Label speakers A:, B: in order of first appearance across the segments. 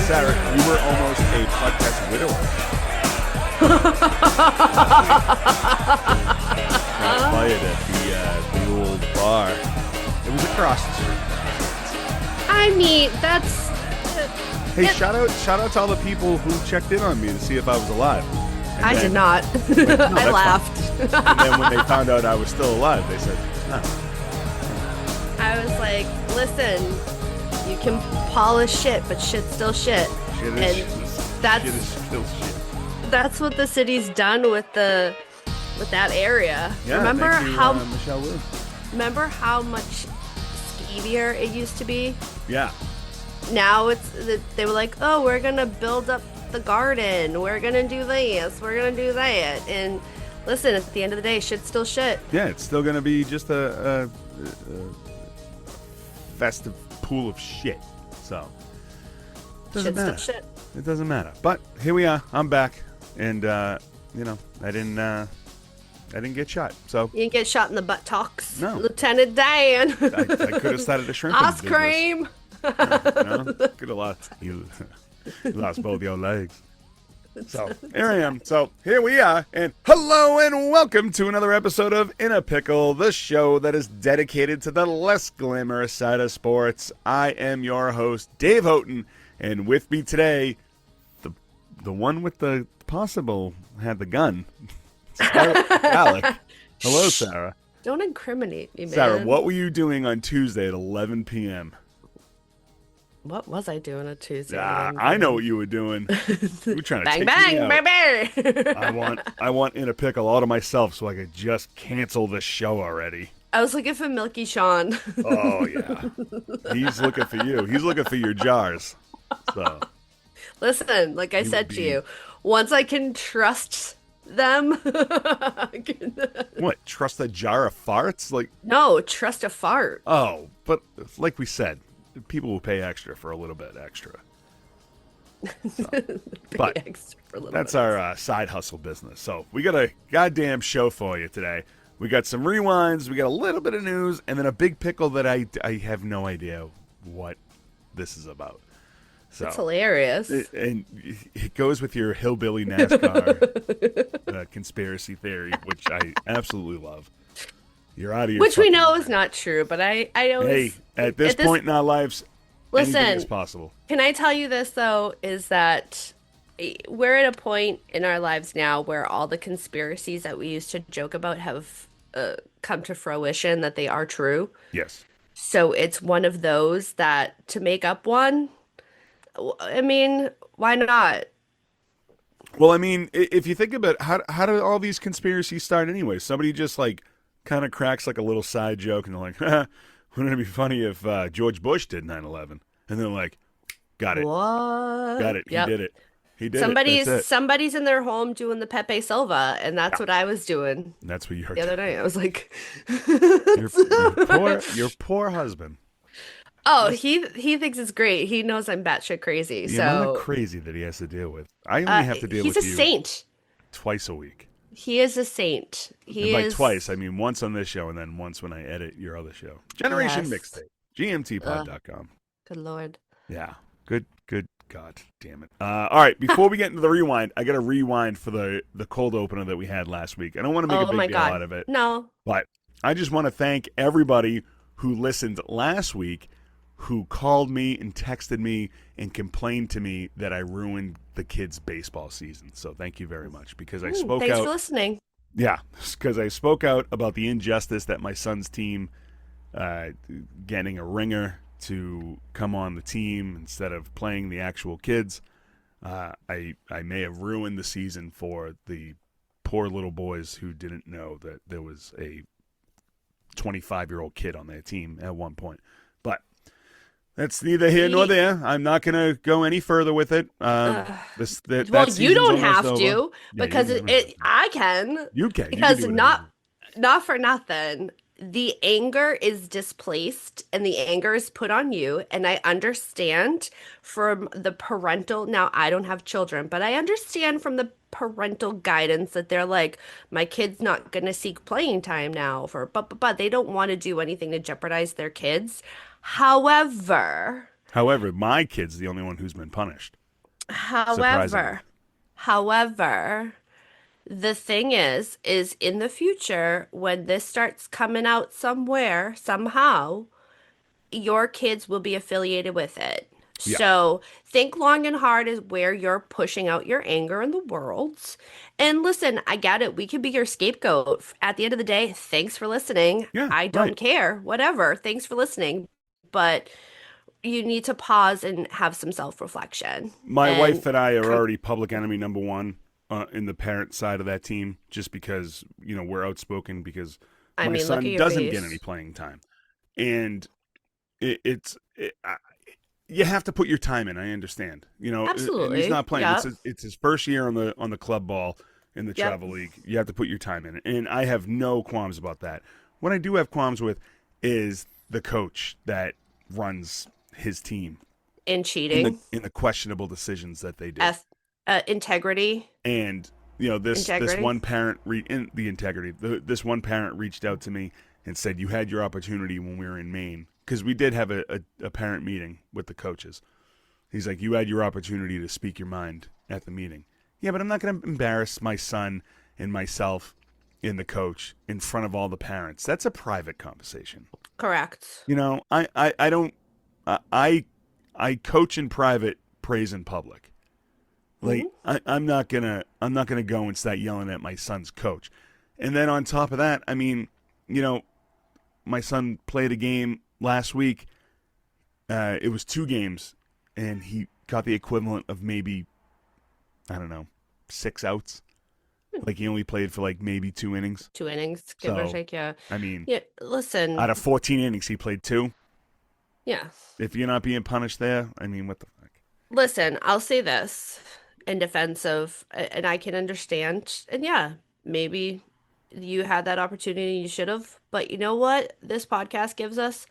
A: Sarah, you were almost a podcast widower. Got fired at the old bar. It was across the street.
B: I mean, that's...
A: Hey, shout out to all the people who checked in on me to see if I was alive. And
B: I did not.
A: Like, no,
B: I laughed.
A: And then when they found out I was still alive, they said, no.
B: I was like, listen, you can polish shit, but shit's still shit.
A: Shit
B: And
A: is still shit.
B: That's what the city's done with that area.
A: Yeah,
B: remember
A: thank you,
B: how
A: Michelle Wu.
B: remember how much skeevier it used to be?
A: Yeah.
B: Now they were like, oh, we're gonna build up the garden, we're gonna do this, we're gonna do that, and listen, at the end of the day, shit's still shit.
A: Yeah, it's still gonna be just a festive pool of shit. So doesn't
B: Shit's
A: matter.
B: still shit.
A: It doesn't matter. But here we are. I'm back, and I didn't get shot. So
B: You didn't get shot in the buttocks.
A: No.
B: Lieutenant Dan.
A: I could have started a shrimp
B: Ice
A: business.
B: cream.
A: Could have lost. You lost both your legs. So here I am. So here we are, and hello and welcome to another episode of In A Pickle, the show that is dedicated to the less glamorous side of sports. I am your host, Dave Houghton, and with me today, the one with the possible had the gun, Sarah Alec. Hello, Sarah.
B: Don't incriminate me, man.
A: Sarah, what were you doing on Tuesday at 11 p.m.?
B: What was I doing on Tuesday?
A: I know what you were doing. You were trying to
B: Bang,
A: take
B: bang,
A: me out.
B: baby.
A: I want In A Pickle all to myself so I could just cancel the show already.
B: I was looking for Milky Sean.
A: Oh, yeah. He's looking for you. He's looking for your jars. So
B: Listen, like I said to you, once I can trust them.
A: What? Trust a jar of farts? Like,
B: No, trust a fart.
A: oh, but like we said, people will pay extra for a little bit extra. So, but
B: Extra for a little
A: that's
B: bit.
A: our side hustle business. So we got a goddamn show for you today. We got some rewinds, we got a little bit of news, and then a big pickle that I have no idea what this is about. So
B: It's hilarious.
A: and it goes with your hillbilly NASCAR conspiracy theory, which I absolutely love. You're out of your
B: Which we
A: fucking
B: know
A: mind.
B: is not true, but I always...
A: Hey, at this point in our lives, anything
B: Listen,
A: is possible.
B: Can I tell you this, though, is that we're at a point in our lives now where all the conspiracies that we used to joke about have come to fruition, that they are true.
A: Yes.
B: So it's one of those that to make up one, I mean, why not?
A: Well, I mean, if you think about how do all these conspiracies start anyway? Somebody just like kind of cracks like a little side joke, and they're like, wouldn't it be funny if George Bush did 9/11? And they're like, got it.
B: What?
A: Got it.
B: Yep.
A: He did it. He did it. That's it.
B: Somebody's in their home doing the Pepe Silva, and that's what I was doing
A: That's what you heard.
B: the other night. I was like,
A: Your poor husband.
B: oh, he thinks it's great. He knows I'm batshit crazy.
A: The
B: So
A: amount of crazy that he has to deal with. I only have to deal with
B: he's a
A: you
B: saint.
A: twice a week.
B: He is a saint.
A: And by twice, I mean once on this show and then once when I edit your other show. Generation
B: Yes.
A: Mixtape. GMTpod.com.
B: Good Lord.
A: Yeah. Good God damn it. All right, before we get into the rewind, I got to rewind for the cold opener that we had last week. I don't want to make
B: Oh
A: a
B: my
A: big deal
B: God.
A: out of it.
B: No.
A: But I just want to thank everybody who listened last week, who called me and texted me and complained to me that I ruined the kids' baseball season. So thank you very much, because I spoke
B: Thanks
A: out.
B: for listening.
A: Yeah, because I spoke out about the injustice that my son's team getting a ringer to come on the team instead of playing the actual kids. I may have ruined the season for the poor little boys who didn't know that there was a 25-year-old kid on their team at one point. But that's neither here nor there. I'm not going to go any further with it.
B: Well,
A: That
B: you don't
A: season's
B: have
A: almost
B: to
A: over. Yeah,
B: because
A: you don't.
B: I can.
A: You can.
B: Because
A: you can do
B: not for nothing. The anger is displaced and the anger is put on you. And I understand from the parental, now I don't have children, but I understand from the parental guidance that they're like, my kid's not going to seek playing time now but they don't want to do anything to jeopardize their kids. However,
A: However, my kid's the only one who's been punished. surprisingly.
B: However, the thing is in the future, when this starts coming out somewhere, somehow, your kids will be affiliated with it.
A: Yeah.
B: So think long and hard is where you're pushing out your anger in the world. And listen, I get it. We could be your scapegoat. At the end of the day, thanks for listening.
A: Yeah,
B: I
A: right.
B: don't care. Whatever. Thanks for listening. But you need to pause and have some self-reflection.
A: My
B: And
A: wife and I are
B: com
A: already public enemy number one in the parent side of that team, just because we're outspoken because
B: I
A: my
B: mean, look at
A: son
B: your
A: doesn't get any
B: face.
A: playing time, and you have to put your time in. I understand, and he's
B: Absolutely.
A: not playing.
B: Yep.
A: It's his first year on the club ball in the
B: Yep.
A: travel league. You have to put your time in, and I have no qualms about that. What I do have qualms with is the coach that runs his team
B: In
A: in the
B: cheating.
A: in the questionable decisions that they do.
B: Eth integrity.
A: And this
B: Integrity.
A: one parent in the integrity. This one parent reached out to me and said, "You had your opportunity when we were in Maine, because we did have a parent meeting with the coaches." He's like, "You had your opportunity to speak your mind at the meeting." Yeah, but I'm not going to embarrass my son and myself and the coach in front of all the parents. That's a private conversation.
B: Correct.
A: I don't. I coach in private, praise in public. Like
B: Hmm.
A: I'm not gonna go and start yelling at my son's coach. And then on top of that, I mean, you know, my son played a game last week. It was 2 games, and he got the equivalent of maybe, I don't know, 6 outs. Like he only played for like maybe 2 innings.
B: 2 innings, give or
A: So
B: take. Yeah.
A: I mean,
B: Yeah. Listen.
A: out of 14 innings, he played two.
B: Yeah.
A: If you're not being punished there, I mean, what the fuck?
B: Listen, I'll say this in defense of, and I can understand, and yeah, maybe you had that opportunity, you should have, but you know what? This podcast gives us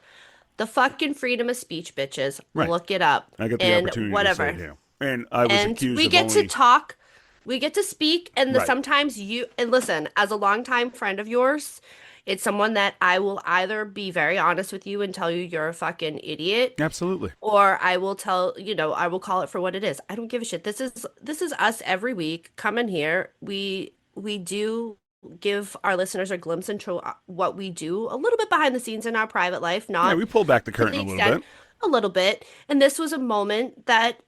B: the fucking freedom of speech, bitches.
A: Right.
B: Look it up
A: I got the
B: and
A: opportunity to say it
B: whatever.
A: here, and I was
B: And
A: accused
B: we
A: of
B: get to
A: only
B: talk, we get to speak, and
A: right.
B: sometimes and listen, as a longtime friend of yours, it's someone that I will either be very honest with you and tell you you're a fucking idiot,
A: Absolutely.
B: or I will I will call it for what it is. I don't give a shit. This is us every week. Come in here. We do give our listeners a glimpse into what we do a little bit behind the scenes in our private life,
A: Yeah,
B: not
A: we pulled back the
B: to
A: curtain
B: the
A: a little
B: extent
A: bit.
B: a little bit. And this was a moment that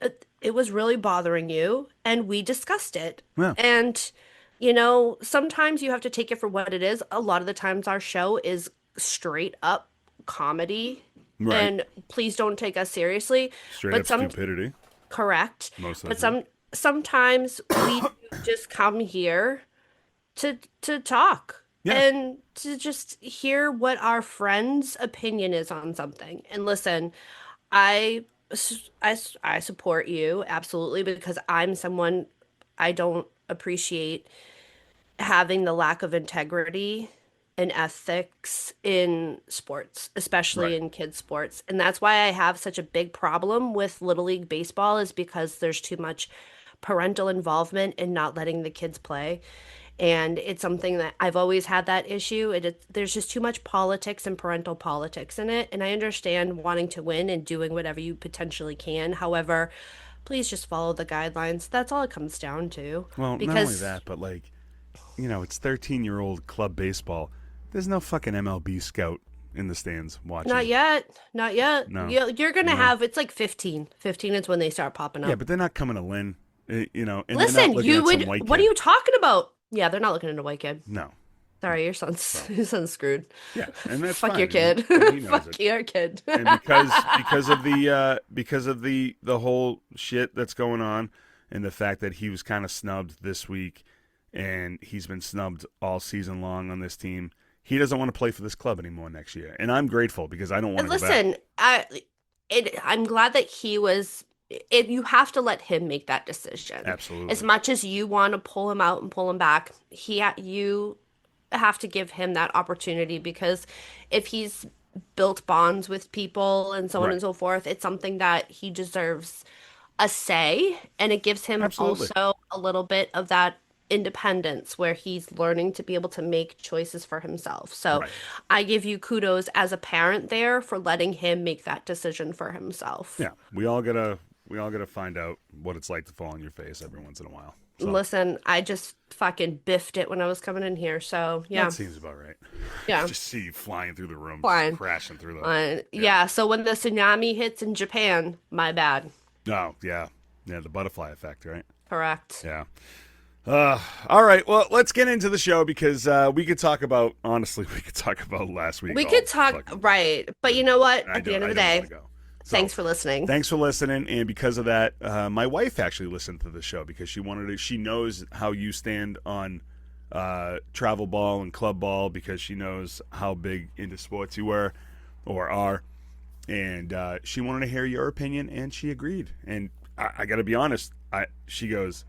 B: it was really bothering you, and we discussed it.
A: Yeah.
B: And sometimes you have to take it for what it is. A lot of the times our show is straight up comedy,
A: Right.
B: and please don't take us seriously.
A: Straight
B: But
A: up stupidity
B: correct.
A: most of
B: But
A: the time.
B: sometimes we do just come here to talk
A: Yeah.
B: and to just hear what our friend's opinion is on something. And listen, I I support you absolutely, because I'm someone, I don't appreciate having the lack of integrity and ethics in sports, especially
A: Right.
B: in kids sports. And that's why I have such a big problem with Little League baseball, is because there's too much parental involvement in not letting the kids play. And it's something that I've always had that issue. There's just too much politics and parental politics in it. And I understand wanting to win and doing whatever you potentially can. However, please just follow the guidelines. That's all it comes down to.
A: Well, not only
B: Because
A: that, but like, it's 13-year-old club baseball. There's no fucking MLB scout in the stands watching
B: not
A: it.
B: yet, not yet.
A: No.
B: You're gonna
A: No.
B: have, it's like 15. 15 is when they start popping
A: Yeah,
B: up.
A: but they're not coming to Lynn, and they're not
B: Listen,
A: looking
B: you
A: at some
B: would.
A: white
B: What are
A: kid.
B: you talking about? Yeah, they're not looking into white kid.
A: No.
B: Sorry, your son's
A: Well,
B: your son's screwed.
A: yeah, and that's
B: Fuck your
A: fine, and,
B: kid.
A: and he knows it.
B: Fuck your kid.
A: And because of the whole shit that's going on, and the fact that he was kind of snubbed this week, and he's been snubbed all season long on this team, he doesn't want to play for this club anymore next year. And I'm grateful, because I don't want
B: And
A: to go back.
B: listen, I'm glad that he was. You have to let him make that decision. As
A: Absolutely.
B: much as you want to pull him out and pull him back, you have to give him that opportunity, because if he's built bonds with people and so on
A: Right.
B: and so forth, it's something that he deserves a say, and it gives him
A: Absolutely.
B: also a little bit of that independence where he's learning to be able to make choices for himself. So
A: Right.
B: I give you kudos as a parent there for letting him make that decision for himself.
A: Yeah. We all gotta We all got to find out what it's like to fall on your face every once in a while. So
B: Listen, I just fucking biffed it when I was coming in here. So,
A: that
B: yeah.
A: seems about right.
B: Yeah.
A: Just see you flying through the room, just
B: Fine.
A: crashing through the. Yeah.
B: Yeah, so when the tsunami hits in Japan, my bad.
A: Oh, yeah. Yeah, the butterfly effect, right?
B: Correct.
A: Yeah. All right. Well, let's get into the show because we could talk about, honestly, we could talk about last week.
B: We
A: All
B: could talk,
A: fucking,
B: right. But you know what?
A: I
B: At the end of
A: I
B: the
A: don't want
B: day,
A: to go. So
B: thanks for listening.
A: thanks for listening. And because of that, my wife actually listened to the show because she wanted to, she knows how you stand on travel ball and club ball because she knows how big into sports you were or are. And she wanted to hear your opinion, and she agreed. And I got to be honest. She goes,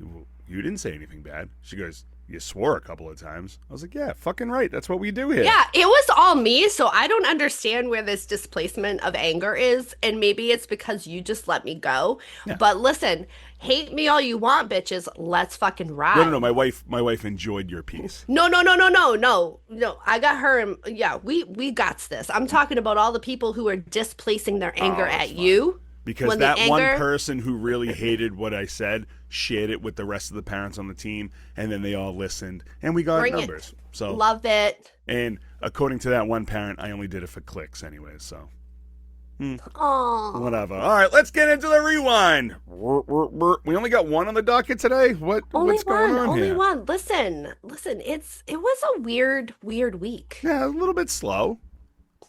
A: you didn't say anything bad. She goes, you swore a couple of times. I was like, yeah, fucking right. That's what we do here.
B: Yeah, it was all me, so I don't understand where this displacement of anger is, and maybe it's because you just let me go.
A: Yeah.
B: But listen, hate me all you want, bitches. Let's fucking
A: No, no, no.
B: ride.
A: My wife enjoyed your piece.
B: No, no, no, no, no, no, no. I got her. Yeah, we got this. I'm talking about all the people who are displacing their anger
A: that's
B: at
A: fine.
B: you.
A: Because
B: When the
A: that one
B: anger-
A: person who really hated what I said shared it with the rest of the parents on the team, and then they all listened, and we got
B: Bring it.
A: numbers. So,
B: Love it.
A: and according to that one parent, I only did it for clicks anyway. So,
B: Oh,
A: whatever. All right, let's get into the rewind. We only got one on the docket today.
B: only
A: What's going
B: one,
A: on
B: only
A: here?
B: one. Listen, listen. It was a weird week.
A: Yeah, a little bit slow.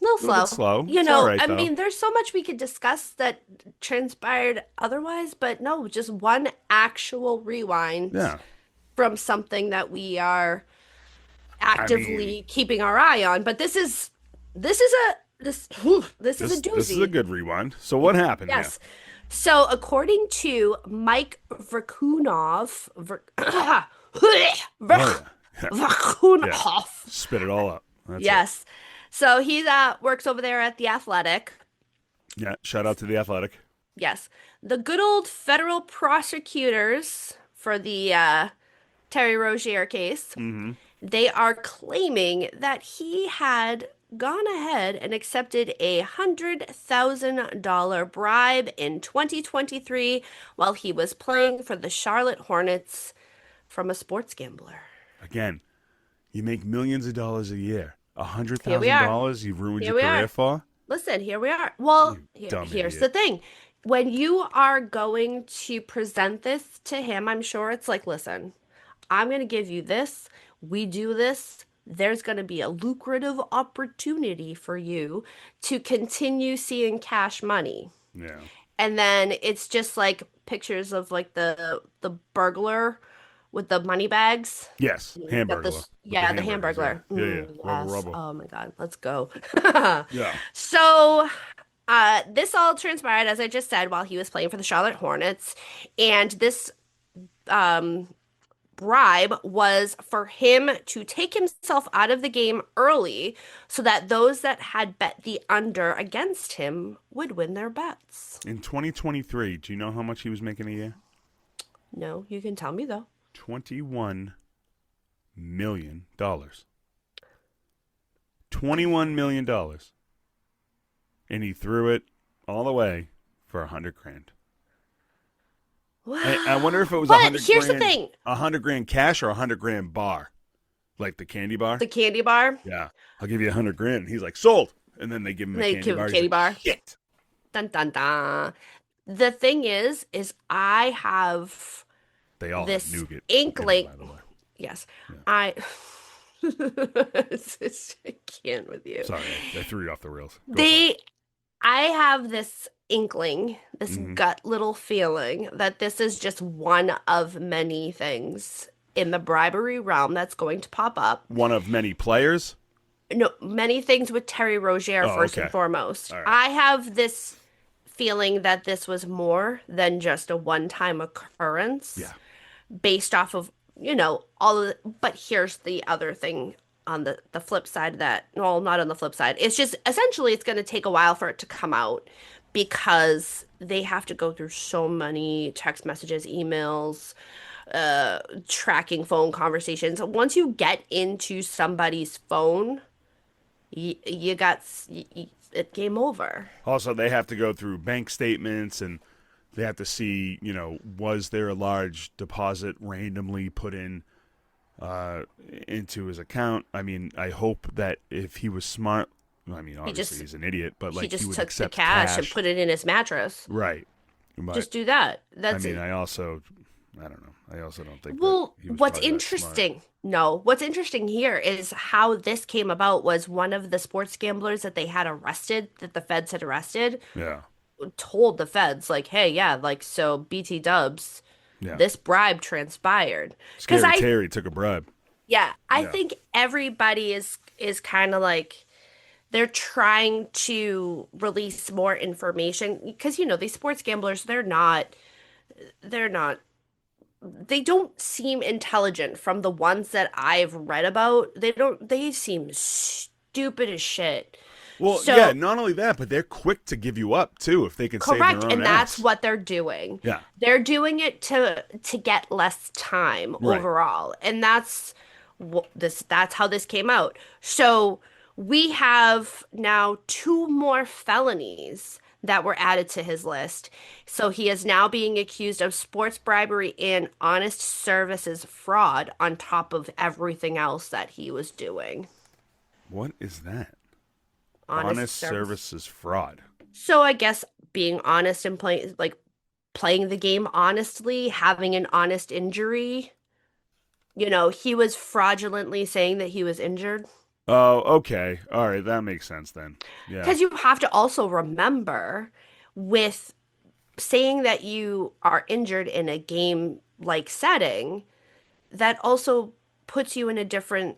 B: A little
A: little bit
B: slow.
A: slow.
B: You
A: It's
B: know,
A: all right,
B: I
A: though.
B: mean, there's so much we could discuss that transpired otherwise, but no, just one actual rewind
A: Yeah.
B: from something that we are
A: I
B: actively
A: mean,
B: keeping our eye on. But this is a whew, this is a doozy.
A: this is a good rewind. So what happened here?
B: Yes. So according to Mike Verkunov,
A: Oh, yeah.
B: Verkunov.
A: Spit it all up. That's it.
B: Yes. So he works over there at the Athletic.
A: Yeah. Shout out to the Athletic.
B: Yes. The good old federal prosecutors for the Terry Rozier case, they are claiming that he had gone ahead and accepted $100,000 bribe in 2023 while he was playing for the Charlotte Hornets from a sports gambler.
A: Again, you make millions of dollars a year.
B: Here we are.
A: $100,000 you've ruined
B: Here
A: your
B: we
A: career
B: are.
A: for?
B: Listen, here we are. Well,
A: dumb
B: here's
A: idiot.
B: the thing. When you are going to present this to him, I'm sure it's like, listen, I'm going to give you this. We do this. There's going to be a lucrative opportunity for you to continue seeing cash money.
A: Yeah.
B: And then it's just like pictures of like the burglar with the money bags.
A: Yes. Hamburger.
B: Yeah, the Hamburglar.
A: Yeah, yeah.
B: Yes.
A: Rubble.
B: Oh my God, let's go.
A: Yeah.
B: So, this all transpired, as I just said, while he was playing for the Charlotte Hornets, and this bribe was for him to take himself out of the game early so that those that had bet the under against him would win their bets.
A: In 2023, do you know how much he was making a year?
B: No, you can tell me though.
A: $21 million. $21 million. And he threw it all the way for $100,000. I wonder if it was
B: But
A: 100
B: here's the
A: grand,
B: thing.
A: 100 grand cash or 100 grand bar, like the candy bar.
B: The candy bar.
A: Yeah, I'll give you 100 grand. And he's like, sold. And then they give him a
B: They
A: candy
B: give him
A: bar.
B: a
A: He's
B: candy
A: like,
B: bar.
A: shit.
B: Dun dun dun. The thing is I have
A: They all
B: this
A: have nougat.
B: inkling.
A: By the way.
B: Yes,
A: Yeah.
B: I can't with you.
A: Sorry, I threw you off the rails. Go for it.
B: I have this inkling, this
A: Mhm.
B: gut little feeling that this is just one of many things in the bribery realm that's going to pop up.
A: One of many players.
B: No, many things with Terry Rozier
A: Oh,
B: first
A: okay.
B: and foremost.
A: All right.
B: I have this feeling that this was more than just a one-time occurrence.
A: Yeah.
B: Based off of, all of the, but here's the other thing on the flip side of that. Well, not on the flip side. It's just essentially it's going to take a while for it to come out because they have to go through so many text messages, emails, tracking phone conversations. Once you get into somebody's phone, you got it game over.
A: Also, they have to go through bank statements and They have to see, was there a large deposit randomly put in into his account? I mean, I hope that if he was smart, I mean,
B: He
A: obviously
B: just
A: he's an idiot, but
B: he
A: like he
B: just
A: would
B: took the
A: accept
B: cash and
A: cash.
B: put it in his mattress.
A: Right. But
B: Just do that.
A: I
B: That's
A: mean,
B: it.
A: I don't know. I also don't think that
B: Well,
A: he was
B: what's
A: probably that smart.
B: interesting, no, what's interesting here is how this came about was one of the sports gamblers that they had arrested, that the feds had arrested,
A: Yeah.
B: told the feds, like, hey, yeah, like, so BT Dubs,
A: Yeah.
B: this bribe transpired. Because
A: Scary Terry took a bribe.
B: yeah, I
A: Yeah.
B: think everybody is kind of like, they're trying to release more information because, these sports gamblers, they're not they don't seem intelligent from the ones that I've read about. They seem stupid as shit.
A: Well, yeah,
B: So,
A: not only that, but they're quick to give you up too if they can save their
B: correct,
A: own
B: and that's
A: ass.
B: what they're doing.
A: Yeah.
B: They're doing it to get less time
A: Right.
B: overall. And that's how this came out. So, we have now two more felonies that were added to his list. So he is now being accused of sports bribery and honest services fraud on top of everything else that he was doing.
A: What is that?
B: Honest
A: Honest
B: service.
A: services fraud.
B: So I guess being honest and playing the game honestly, having an honest injury. He was fraudulently saying that he was injured.
A: Oh, okay. All right, that makes sense then. Yeah.
B: Because you have to also remember with saying that you are injured in a game like setting, that also puts you in a different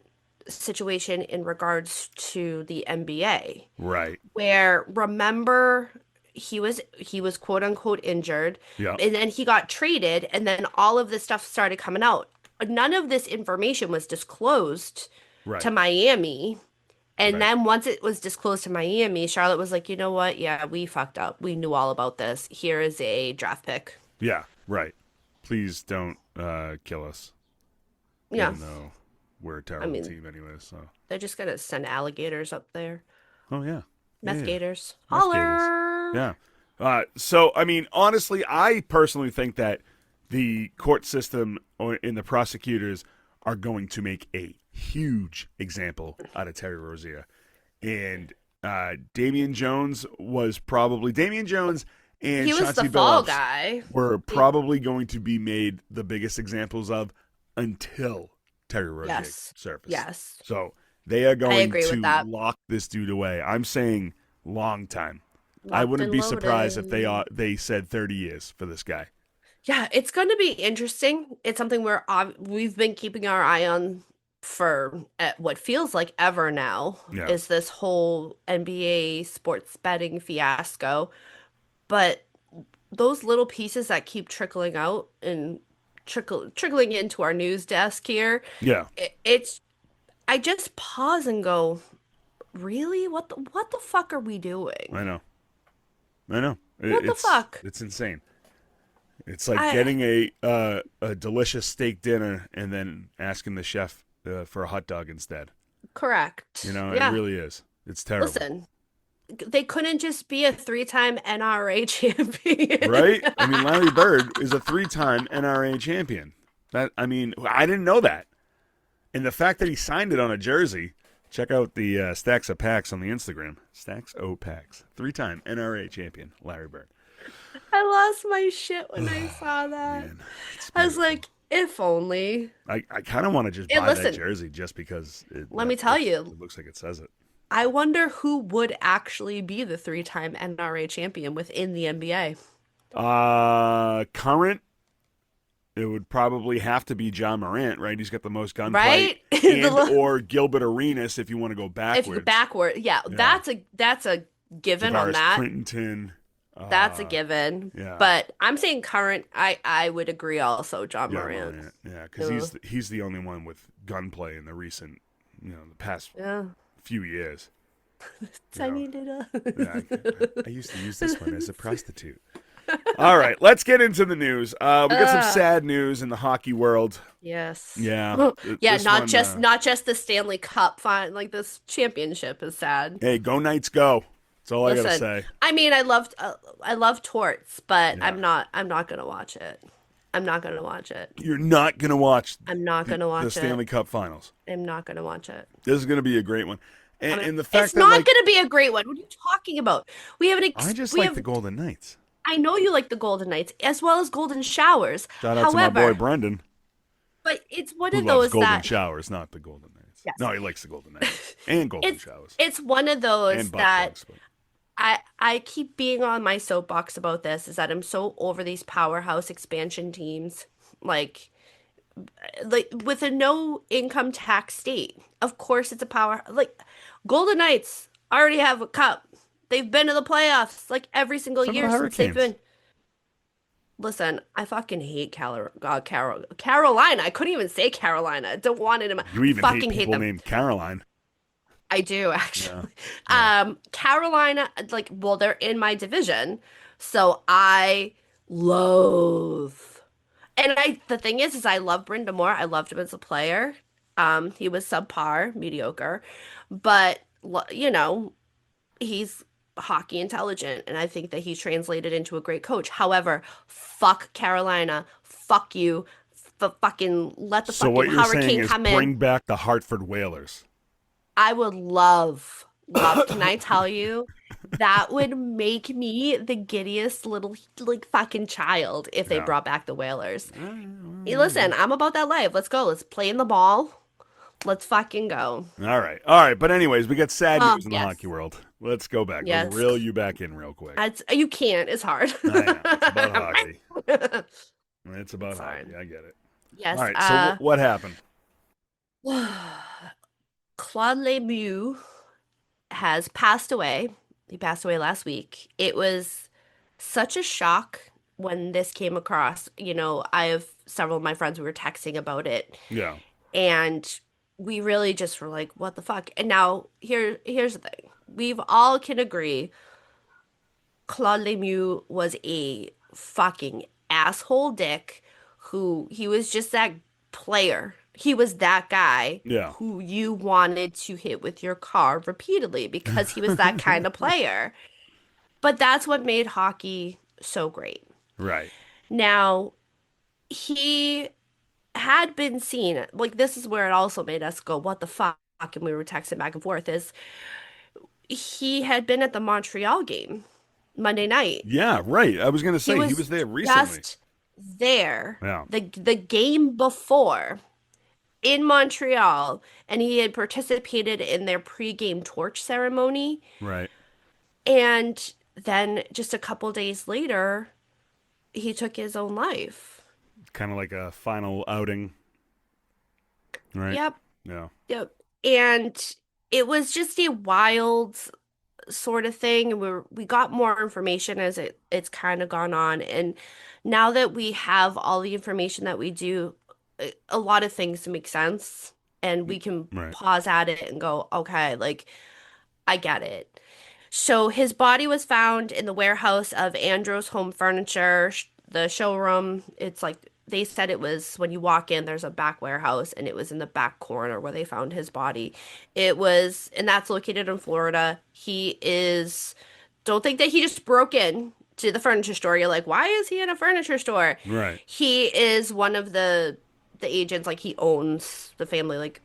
B: situation in regards to the NBA,
A: Right.
B: where remember he was quote unquote injured,
A: Yeah.
B: and then he got traded, and then all of this stuff started coming out. None of this information was disclosed to
A: Right.
B: Miami. And
A: Right.
B: then once it was disclosed to Miami, Charlotte was like, you know what? Yeah, we fucked up. We knew all about this. Here is a draft pick.
A: Yeah. Right. Please don't kill us,
B: Yeah.
A: even though we're a
B: I
A: terrible
B: mean,
A: team anyway. So.
B: they're just gonna send alligators up there.
A: Oh yeah. Yeah.
B: Meth
A: Yeah.
B: gators.
A: Meth gators.
B: Holler!
A: Yeah. So I mean, honestly, I personally think that the court system and the prosecutors are going to make a huge example out of Terry Rozier. And Damian Jones and
B: He was the
A: Chauncey
B: fall
A: Billups
B: guy.
A: were probably going to be made the biggest examples of until Terry Rozier
B: Yes.
A: surfaced.
B: Yes.
A: So they are
B: I
A: going
B: agree with
A: to
B: that.
A: lock this dude away. I'm saying long time. I
B: Locked
A: wouldn't
B: and
A: be surprised if
B: loaded.
A: they said 30 years for this guy.
B: Yeah, it's going to be interesting. It's something we've been keeping our eye on for what feels like ever now,
A: Yeah.
B: is this whole NBA sports betting fiasco. But those little pieces that keep trickling out and trickling into our news desk here,
A: Yeah.
B: it's I just pause and go, really? What the fuck are we doing?
A: I know. I know.
B: What the fuck?
A: It's insane. It's like
B: I
A: getting a delicious steak dinner and then asking the chef for a hot dog instead.
B: Correct.
A: It
B: Yeah.
A: really is. It's terrible.
B: Listen, they couldn't just be a three-time NRA champion.
A: Right? I mean, Larry Bird is a 3-time NRA champion. I didn't know that. And the fact that he signed it on a jersey, check out the Stacks of Packs on the Instagram. Stacks O Packs. 3-time NRA champion, Larry Bird.
B: I lost my shit when I saw that.
A: Man, it's
B: I was
A: beautiful.
B: like, if only.
A: I kind of want to just
B: Hey,
A: buy
B: listen,
A: that jersey just because
B: let me tell you,
A: it looks like it says it.
B: I wonder who would actually be the three-time NRA champion within the NBA.
A: Current, it would probably have to be John Morant, right? He's got the most gunplay,
B: Right?
A: and or Gilbert Arenas if you want to go
B: If
A: backwards.
B: backward, yeah,
A: Yeah.
B: that's a given on
A: Tavares
B: that.
A: Crittenton.
B: That's a given.
A: Yeah.
B: But I'm saying current, I would agree also, John
A: Yeah,
B: Morant.
A: Yeah, because he's the only one with gunplay in the recent, the past
B: Yeah.
A: few years.
B: I needed a.
A: Yeah, I used to use this one as a prostitute. All right, let's get into the news. We got some sad news in the hockey world.
B: Yes.
A: Yeah,
B: Yeah,
A: this
B: not
A: one,
B: just the Stanley Cup like this championship is sad.
A: Hey, go Knights, go! That's all I gotta
B: Listen,
A: say.
B: I mean, I love torts, but
A: Yeah.
B: I'm not gonna watch it. I'm not gonna watch it.
A: You're not gonna watch
B: I'm not gonna
A: the
B: watch it.
A: Stanley Cup Finals.
B: I'm not gonna watch it.
A: This is gonna be a great one,
B: I mean,
A: and the
B: it's
A: fact that
B: not
A: like
B: gonna be a great one. What are you talking about?
A: I just
B: We
A: like the
B: have
A: Golden Knights.
B: I know you like the Golden Knights as well as Golden Showers.
A: Shout out to my boy
B: However,
A: Brendan,
B: but it's one
A: who
B: of
A: loves
B: those
A: Golden
B: that
A: Showers, not the Golden Knights.
B: yes.
A: No, he likes the Golden Knights and Golden
B: It's
A: Showers
B: it's one of those
A: and butt
B: that
A: plugs. But
B: I keep being on my soapbox about this is that I'm so over these powerhouse expansion teams like with a no income tax state. Of course it's a power like Golden Knights already have a cup. They've been to the playoffs like every single
A: so do the
B: year since they've
A: Hurricanes.
B: been. Listen, I fucking hate Carolina. I couldn't even say Carolina. I don't want it in my
A: You even hate
B: fucking hate
A: people
B: them.
A: named Caroline.
B: I do
A: Yeah,
B: actually.
A: yeah.
B: Carolina, like, well, they're in my division, so I loathe. And the thing is I love Brenda Moore. I loved him as a player. He was subpar, mediocre, but you know, he's hockey intelligent, and I think that he's translated into a great coach. However, fuck Carolina, fuck you, fucking let the
A: So
B: fucking
A: what you're saying
B: hurricane
A: is
B: come in.
A: bring back the Hartford Whalers.
B: I would love. Can I tell you? That would make me the giddiest little like fucking child if they
A: Yeah.
B: brought back the Whalers. Hey, listen,
A: Maybe.
B: I'm about that life. Let's go. Let's play in the ball. Let's fucking go.
A: All right. All right. But anyways, we got sad
B: Oh,
A: news in the
B: yes.
A: hockey world. Let's go back. Let's
B: Yes.
A: reel you back in real quick.
B: You can't. It's hard.
A: I know. It's about hockey. It's about
B: Sorry.
A: hockey. I get it. All
B: Yes.
A: right. So what happened?
B: Claude Lemieux has passed away. He passed away last week. It was such a shock when this came across. You know, I have several of my friends who were texting about it,
A: Yeah.
B: and we really just were like, what the fuck? And now here's the thing. We've all can agree Claude Lemieux was a fucking asshole dick who he was just that player. He was that guy
A: Yeah.
B: who you wanted to hit with your car repeatedly because he was that kind of player. But that's what made hockey so great.
A: Right.
B: Now, he had been seen, like, this is where it also made us go, what the fuck? And we were texting back and forth, is he had been at the Montreal game Monday night.
A: Yeah. Right. I was gonna
B: He
A: say he
B: was
A: was there recently.
B: just there
A: Yeah.
B: the game before in Montreal, and he had participated in their pregame torch ceremony.
A: Right.
B: And then just a couple days later, he took his own life.
A: Kind of like a final outing. Right.
B: Yep,
A: Yeah.
B: yep. And it was just a wild sort of thing. And we got more information as it's kind of gone on. And now that we have all the information that we do, a lot of things make sense. And we can
A: Right.
B: pause at it and go, okay, like I get it. So his body was found in the warehouse of Andros Home Furniture, the showroom. It's like they said it was when you walk in, there's a back warehouse, and it was in the back corner where they found his body. It was, and that's located in Florida. Don't think that he just broke in to the furniture store. You're like, why is he in a furniture store?
A: Right.
B: He is one of the agents, like he owns the family, like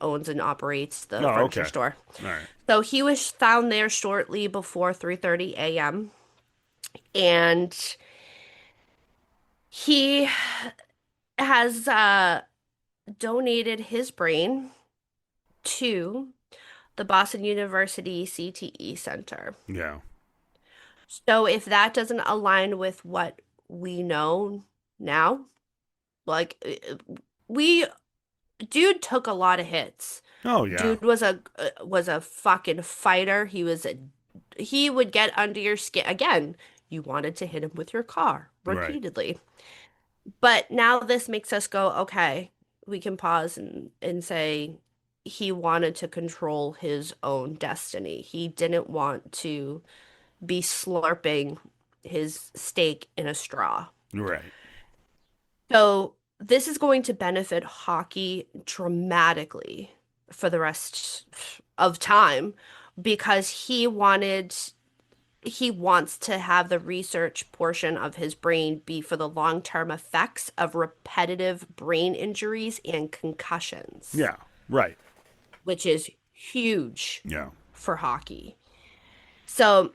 B: owns and operates the
A: Oh,
B: furniture
A: okay.
B: store.
A: All right.
B: So he was found there shortly before 3:30 a.m. and he has donated his brain to the Boston University CTE Center.
A: Yeah.
B: So if that doesn't align with what we know now, like we dude took a lot of hits.
A: Oh yeah.
B: Dude was a fucking fighter. He would get under your skin. Again, you wanted to hit him with your car
A: Right.
B: repeatedly. But now this makes us go, okay, we can pause and say he wanted to control his own destiny. He didn't want to be slurping his steak in a straw.
A: Right.
B: So this is going to benefit hockey dramatically for the rest of time because he wanted he wants to have the research portion of his brain be for the long-term effects of repetitive brain injuries and concussions,
A: Yeah. Right.
B: which is huge
A: Yeah.
B: for hockey. So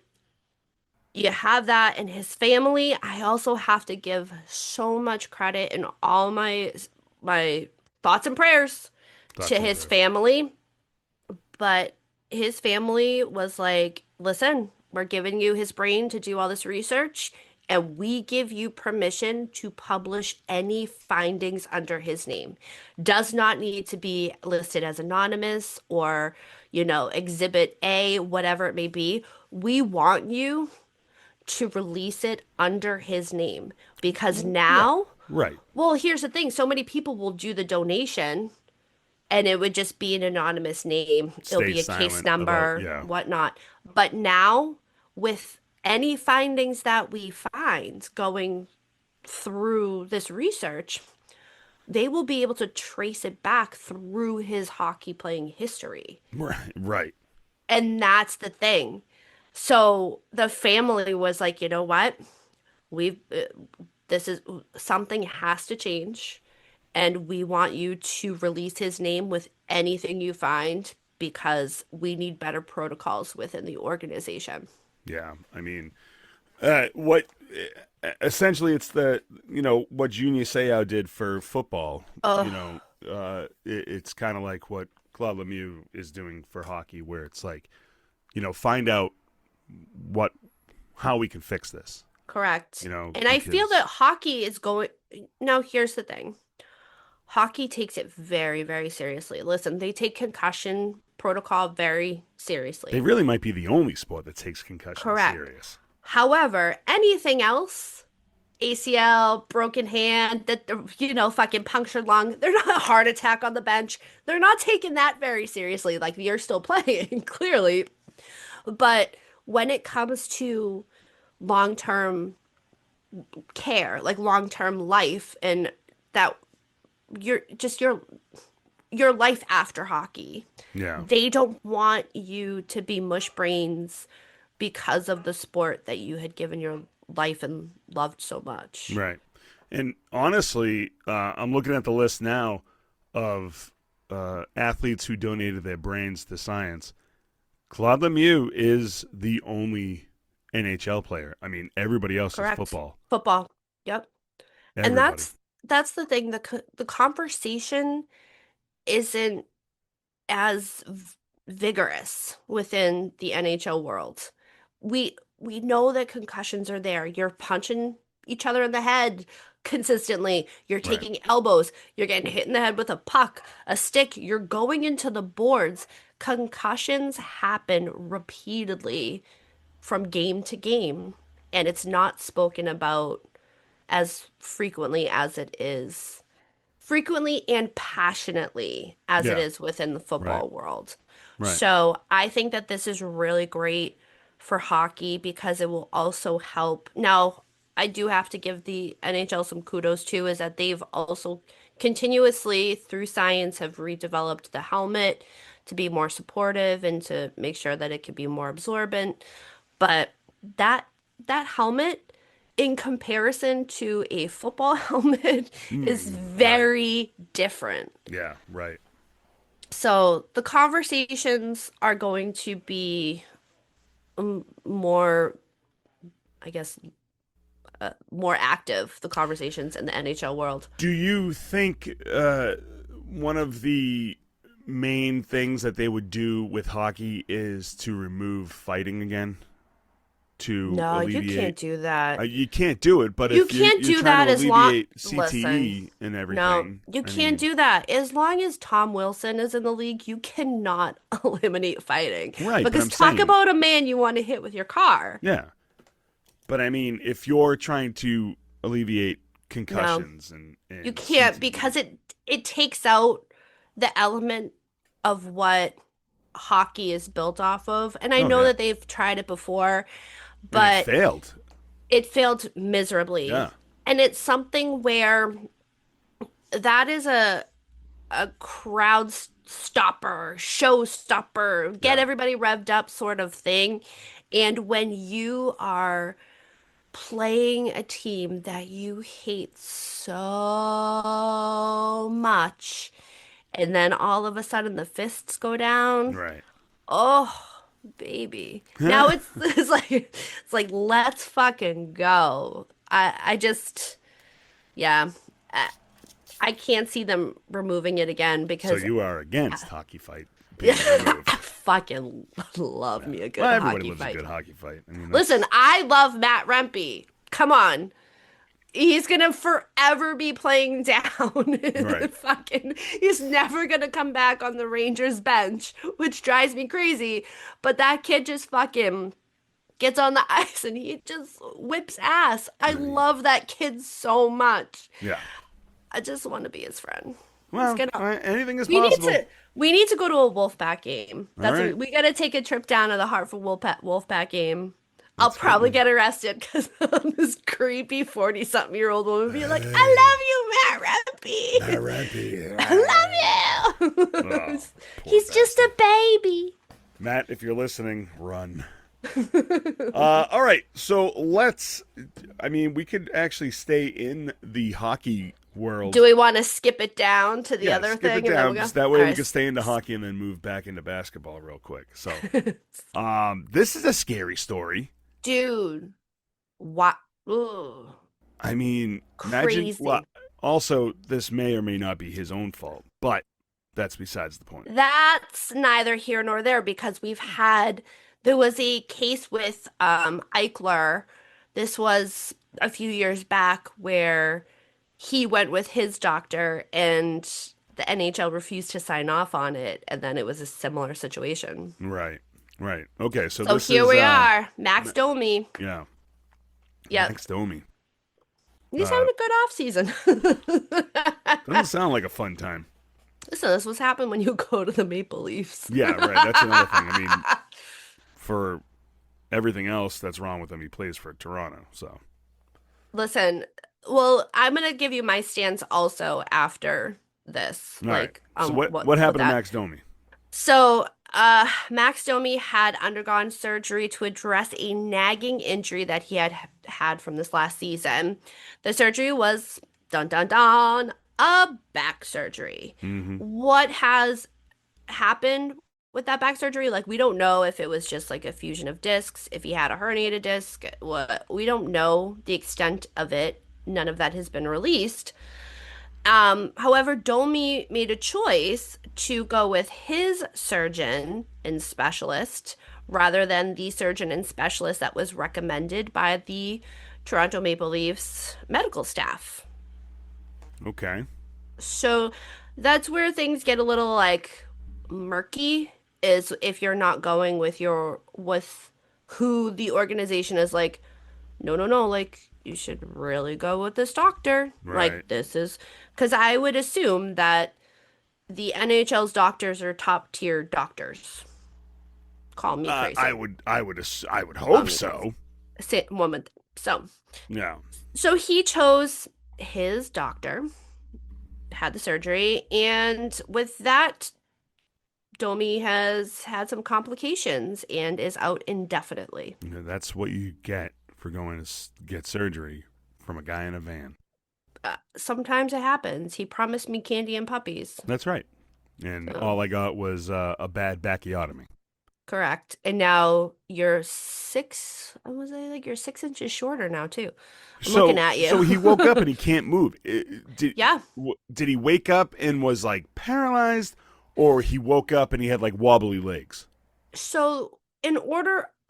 B: you have that in his family. I also have to give so much credit and all my thoughts and prayers
A: Thoughts
B: to
A: and
B: his
A: prayers.
B: family, but his family was like, "Listen, we're giving you his brain to do all this research, and we give you permission to publish any findings under his name. Does not need to be listed as anonymous or, exhibit A, whatever it may be. We want you to release it under his name because
A: Right.
B: now,
A: Right.
B: well, here's the thing, so many people will do the donation and it would just be an anonymous name. It'll
A: Stay
B: be a case
A: silent about,
B: number,
A: yeah.
B: whatnot. But now, with any findings that we find going through this research, they will be able to trace it back through his hockey playing history.
A: Right. Right.
B: And that's the thing. So the family was like, you know what? We've this is something has to change, and we want you to release his name with anything you find because we need better protocols within the organization.
A: Yeah. I mean, what essentially it's the what Junior Seau did for football.
B: Oh,
A: It's kind of like what Claude Lemieux is doing for hockey, where it's like, find out what how we can fix this.
B: correct. And I feel
A: Because
B: that hockey is going. Now, here's the thing. Hockey takes it very, very seriously. Listen, they take concussion protocol very
A: they
B: seriously.
A: really might be the only sport that takes concussion
B: Correct.
A: serious.
B: However, anything else, ACL, broken hand, that fucking punctured lung, they're not a heart attack on the bench. They're not taking that very seriously. Like you're still playing, clearly. But when it comes to long-term care, like long-term life, and that you're just your life after hockey,
A: Yeah.
B: they don't want you to be mush brains because of the sport that you had given your life and loved so much.
A: Right. And honestly, I'm looking at the list now of athletes who donated their brains to science. Claude Lemieux is the only NHL player. I mean, everybody else is
B: Correct.
A: football.
B: Football. Yep. And
A: Everybody.
B: that's the thing. The conversation isn't as vigorous within the NHL world. We know that concussions are there. You're punching each other in the head consistently. You're
A: Right.
B: taking elbows. You're getting hit in the head with a puck, a stick. You're going into the boards. Concussions happen repeatedly from game to game, and it's not spoken about as frequently and passionately as it
A: Yeah.
B: is within the
A: Right.
B: football world.
A: Right.
B: So I think that this is really great for hockey because it will also help. Now, I do have to give the NHL some kudos too, is that they've also continuously, through science, have redeveloped the helmet to be more supportive and to make sure that it can be more absorbent. But that that helmet in comparison to a football helmet is
A: Right.
B: very different.
A: Yeah. Right.
B: So the conversations are going to be more, I guess, more active, the conversations in the NHL world.
A: Do you think one of the main things that they would do with hockey is to remove fighting again to
B: No, you can't
A: alleviate?
B: do that.
A: You can't do it, but
B: You
A: if you're
B: can't
A: you're
B: do
A: trying
B: that
A: to
B: as long,
A: alleviate
B: listen,
A: CTE and
B: no,
A: everything,
B: you
A: I
B: can't
A: mean,
B: do that. As long as Tom Wilson is in the league, you cannot eliminate fighting.
A: right? But
B: Because
A: I'm
B: talk
A: saying,
B: about a man you want to hit with your car.
A: yeah. But I mean, if you're trying to alleviate
B: No,
A: concussions
B: you
A: and
B: can't because
A: CTE,
B: it takes out the element of what hockey is built off of. And I
A: oh
B: know
A: yeah,
B: that they've tried it before,
A: and it
B: but
A: failed.
B: it failed miserably.
A: Yeah,
B: And it's something where that is a crowd. stopper, showstopper, get
A: Yeah.
B: everybody revved up sort of thing. And when you are playing a team that you hate so much, and then all of a sudden the fists go down,
A: Right.
B: oh, baby. Now it's like let's fucking go. I just yeah. I, I can't see them removing it again
A: So
B: because
A: you are against hockey fight being
B: I
A: removed.
B: fucking love
A: Yeah.
B: me a good
A: Well, everybody
B: hockey
A: loves a
B: fight.
A: good hockey fight. I mean,
B: Listen,
A: that's
B: I love Matt Rempe. Come on. He's gonna forever be playing down.
A: right.
B: Fucking, he's never gonna come back on the Rangers bench, which drives me crazy. But that kid just fucking gets on the ice and he just whips ass. I love that kid so much.
A: Yeah.
B: I just want to be his friend. He's
A: Well,
B: gonna.
A: anything is
B: We need
A: possible.
B: to. We need to go to a Wolfpack game.
A: All
B: That's
A: right.
B: what we got to take a trip down to the Hartford Wolfpack game. I'll
A: Let's
B: probably
A: get.
B: get arrested because this creepy 40-something-year-old woman be like, "I love you, Matt
A: R.I.P.
B: Rempe. I love
A: Oh,
B: you."
A: poor
B: He's just a
A: bastard.
B: baby.
A: Matt, if you're listening, run. All right. So let's. I mean, we could actually stay in the hockey
B: Do
A: world.
B: we want to skip it down to the
A: Yeah,
B: other
A: skip it
B: thing and then we
A: down.
B: go?
A: Just that
B: All
A: way we
B: right.
A: could stay into hockey and then move back into basketball real quick. So, this is a scary story.
B: Dude, what? Ooh,
A: I mean, imagine. Well,
B: crazy.
A: also, this may or may not be his own fault, but that's besides the point.
B: That's neither here nor there because there was a case with Eichler. This was a few years back where he went with his doctor and the NHL refused to sign off on it, and then it was a similar situation.
A: Right. Right. Okay. So
B: So
A: this
B: here
A: is.
B: we are,
A: Ma-
B: Max Domi.
A: yeah.
B: Yep,
A: Max Domi.
B: he's
A: Uh,
B: having a good off season.
A: doesn't sound like a fun time.
B: Listen, this was happened when you go to the Maple Leafs.
A: Yeah. Right. That's another thing. I mean, for everything else that's wrong with him, he plays for Toronto. So.
B: Listen, well, I'm gonna give you my stance also after this,
A: All right.
B: like
A: So
B: what
A: what
B: with
A: happened to
B: that.
A: Max Domi?
B: So, Max Domi had undergone surgery to address a nagging injury that he had from this last season. The surgery was dun dun dun a back surgery.
A: Mm-hmm.
B: What has happened with that back surgery? Like, we don't know if it was just like a fusion of discs, if he had a herniated disc, what we don't know the extent of it. None of that has been released. However, Domi made a choice to go with his surgeon and specialist rather than the surgeon and specialist that was recommended by the Toronto Maple Leafs medical staff.
A: Okay.
B: So that's where things get a little like murky is if you're not going with who the organization is like, no, no, no, like you should really go with this doctor.
A: Right.
B: Like this is because I would assume that the NHL's doctors are top tier doctors. Call me
A: I
B: crazy.
A: would. I would
B: Call
A: hope
B: me crazy.
A: so.
B: Say woman.
A: Yeah.
B: So he chose his doctor, had the surgery, and with that, Domi has had some complications and is out indefinitely.
A: That's what you get for going to get surgery from a guy in a van.
B: Sometimes it happens. He promised me candy and puppies.
A: That's right. And
B: So,
A: all I got was a bad bacchiotomy.
B: correct. And now you're was I like you're 6 inches shorter now too. I'm looking
A: So
B: at
A: so
B: you.
A: he woke up and he can't move.
B: Yeah.
A: Did he wake up and was like paralyzed, or he woke up and he had like wobbly legs?
B: So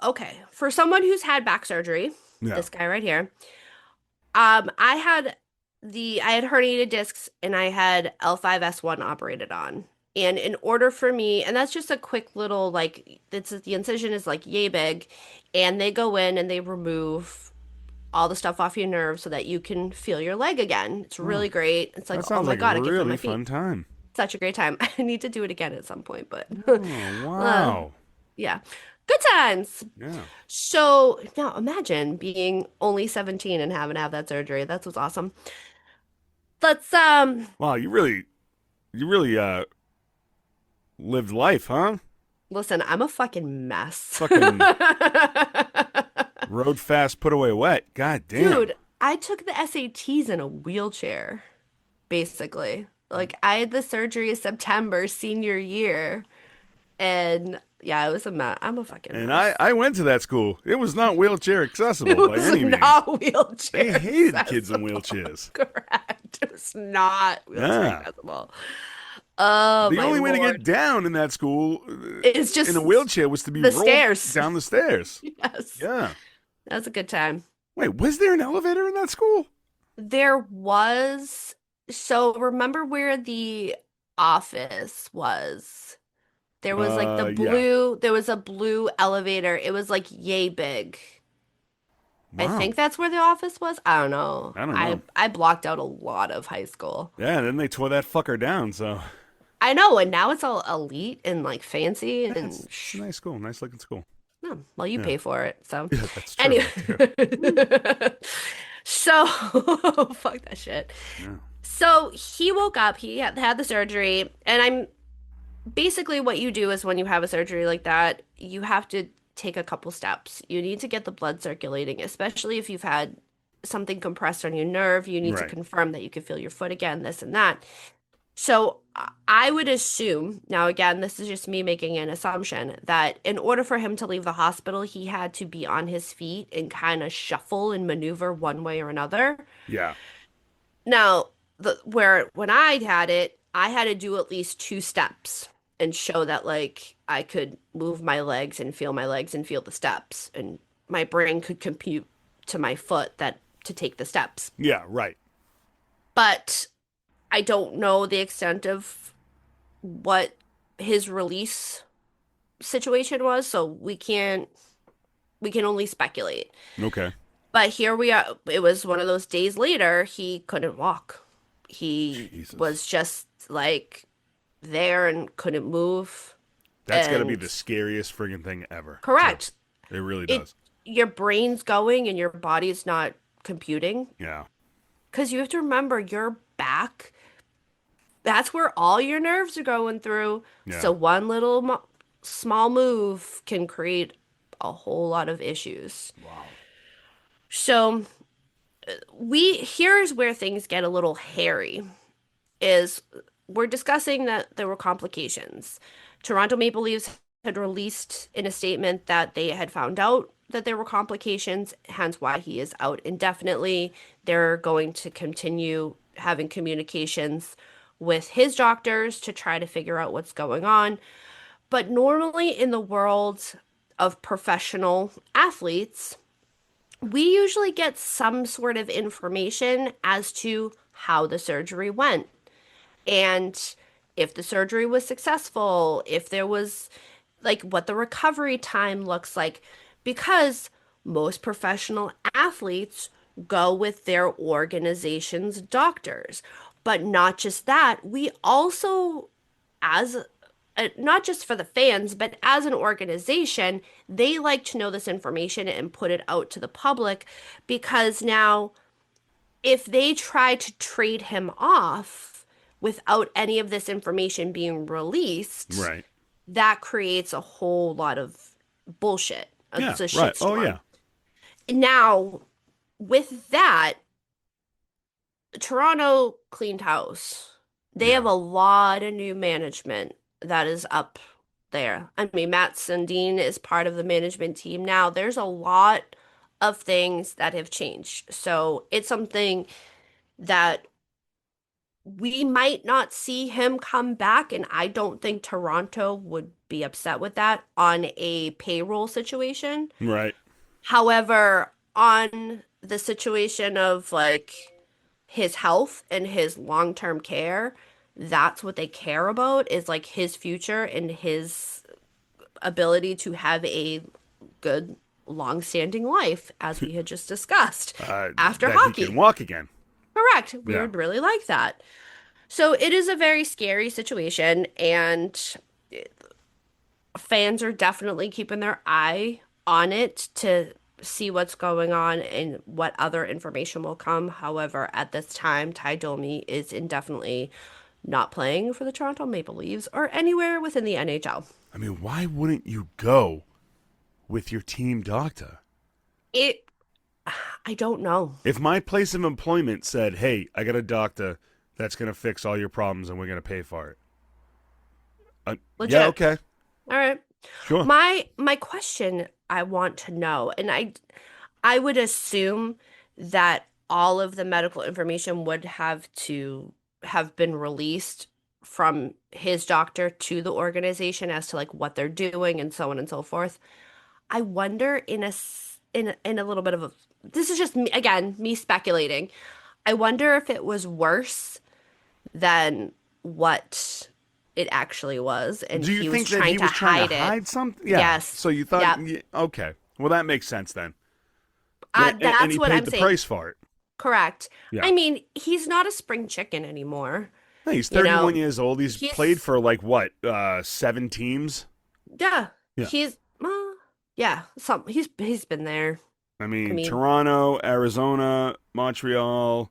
B: okay, for someone who's had back surgery,
A: Yeah.
B: this guy right here, I had herniated discs and I had L5S1 operated on. And in order for me, and that's just a quick little like the incision is like yay big, and they go in and they remove all the stuff off your nerve so that you can feel your leg again. It's
A: Oh,
B: really great. It's like,
A: that
B: oh
A: sounds
B: my
A: like a
B: God, I can feel my
A: really
B: feet.
A: fun time.
B: Such a great time. I need to do it again at some point, but
A: Oh
B: uh,
A: wow.
B: yeah. Good times.
A: Yeah.
B: So now imagine being only 17 and having to have that surgery. That's what's awesome. Let's
A: Wow. You really Lived life, huh?
B: Listen, I'm a fucking mess.
A: Fucking rode fast, put away wet. God damn.
B: Dude, I took the SATs in a wheelchair, basically. Like, I had the surgery September senior year, and yeah, it was a mess. I'm a fucking
A: And
B: mess.
A: I went to that school. It was not wheelchair
B: It
A: accessible by
B: was
A: any means.
B: not wheelchair
A: They hated kids in
B: accessible.
A: wheelchairs.
B: Correct. It was not wheelchair
A: Yeah.
B: accessible. Oh
A: The
B: my
A: only way to get
B: Lord.
A: down in that school
B: It's
A: in a
B: just
A: wheelchair was to be
B: the
A: rolled
B: stairs.
A: down the stairs.
B: Yes.
A: Yeah.
B: That was a good time.
A: Wait, was there an elevator in that school?
B: There was, so remember where the office was? There was like
A: Yeah.
B: there was a blue elevator. It was like yay big. I
A: Wow.
B: think that's where the office was. I don't know.
A: I don't
B: I
A: know.
B: I blocked out a lot of high school.
A: Yeah, and then they tore that fucker down, so
B: I know, and now it's all elite and like fancy
A: yeah,
B: and
A: it's a nice school, nice looking school.
B: oh, well, you
A: Yeah.
B: pay for it. So
A: Yeah, that's true.
B: anyway,
A: I do.
B: so fuck that shit.
A: Yeah.
B: So he woke up, he had the surgery, and I'm basically what you do is when you have a surgery like that, you have to take a couple steps. You need to get the blood circulating, especially if you've had something compressed on your nerve. You need to
A: Right.
B: confirm that you can feel your foot again, this and that. So I would assume, now again, this is just me making an assumption, that in order for him to leave the hospital, he had to be on his feet and kind of shuffle and maneuver one way or another.
A: Yeah.
B: Now, where when I had it, I had to do at least two steps and show that like I could move my legs and feel the steps, and my brain could compute to my foot that to take the steps.
A: Yeah, right.
B: But I don't know the extent of what his release situation was, so we can only speculate.
A: Okay.
B: But here we are. It was one of those days later, he couldn't walk. He
A: Jesus.
B: was just like there and couldn't move.
A: That's got to be
B: And
A: the scariest friggin' thing ever, too.
B: correct.
A: It really
B: It
A: does.
B: your brain's going and your body's not computing.
A: Yeah.
B: Because you have to remember your back, that's where all your nerves are going through.
A: Yeah.
B: So one little small move can create a whole lot of issues.
A: Wow.
B: So we here's where things get a little hairy is we're discussing that there were complications. Toronto Maple Leafs had released in a statement that they had found out that there were complications, hence why he is out indefinitely. They're going to continue having communications with his doctors to try to figure out what's going on. But normally in the world of professional athletes, we usually get some sort of information as to how the surgery went and if the surgery was successful, if there was like what the recovery time looks like, because most professional athletes go with their organization's doctors. But not just that, we also, as not just for the fans, but as an organization, they like to know this information and put it out to the public because now, if they try to trade him off without any of this information being released,
A: Right.
B: that creates a whole lot of bullshit.
A: Yeah.
B: It's a
A: Right. Oh,
B: shitstorm.
A: yeah.
B: Now, with that, Toronto cleaned house. They have
A: Yeah.
B: a lot of new management that is up there. I mean, Matt Sundin is part of the management team now. There's a lot of things that have changed. So it's something that we might not see him come back, and I don't think Toronto would be upset with that on a payroll situation.
A: Right.
B: However, on the situation of like his health and his long-term care, that's what they care about is like his future and his ability to have a good long-standing life, as we had just discussed after
A: That he can
B: hockey.
A: walk again.
B: Correct. We
A: Yeah.
B: would really like that. So it is a very scary situation, and fans are definitely keeping their eye on it to see what's going on and what other information will come. However, at this time, Ty Domi is indefinitely not playing for the Toronto Maple Leafs or anywhere within the NHL.
A: I mean, why wouldn't you go with your team doctor?
B: It, I don't know.
A: If my place of employment said, "Hey, I got a doctor that's going to fix all your problems and we're going to pay for it."
B: Legit.
A: Yeah, okay.
B: All right.
A: Sure.
B: My question I want to know, and I would assume that all of the medical information would have to have been released from his doctor to the organization as to like what they're doing and so on and so forth. I wonder in a little bit of a, this is just me, again, me speculating. I wonder if it was worse than what it actually was and
A: Do you
B: he was
A: think that
B: trying
A: he
B: to
A: was trying
B: hide
A: to
B: it.
A: hide something? Yeah.
B: Yes.
A: So you thought,
B: Yep.
A: okay. Well, that makes sense then. And
B: That's
A: he
B: what
A: paid
B: I'm
A: the
B: saying.
A: price for it.
B: Correct.
A: Yeah.
B: I mean, he's not a spring chicken anymore.
A: Hey, he's
B: You
A: 31
B: know,
A: years old. He's played
B: he's
A: for like what, 7 teams?
B: yeah,
A: Yeah.
B: he's yeah, he's been there.
A: I
B: I
A: mean,
B: mean,
A: Toronto, Arizona, Montreal,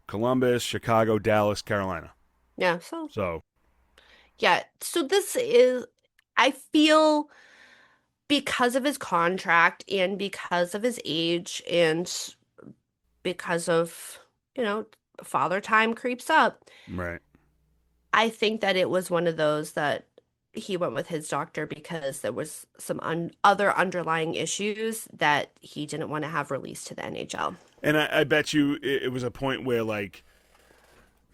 A: Columbus, Chicago, Dallas, Carolina.
B: yeah, so
A: So,
B: yeah, so this is I feel because of his contract and because of his age and because of, you know, father time creeps up.
A: right.
B: I think that it was one of those that he went with his doctor because there was some other underlying issues that he didn't want to have released to the NHL.
A: And I bet you it was a point where, like,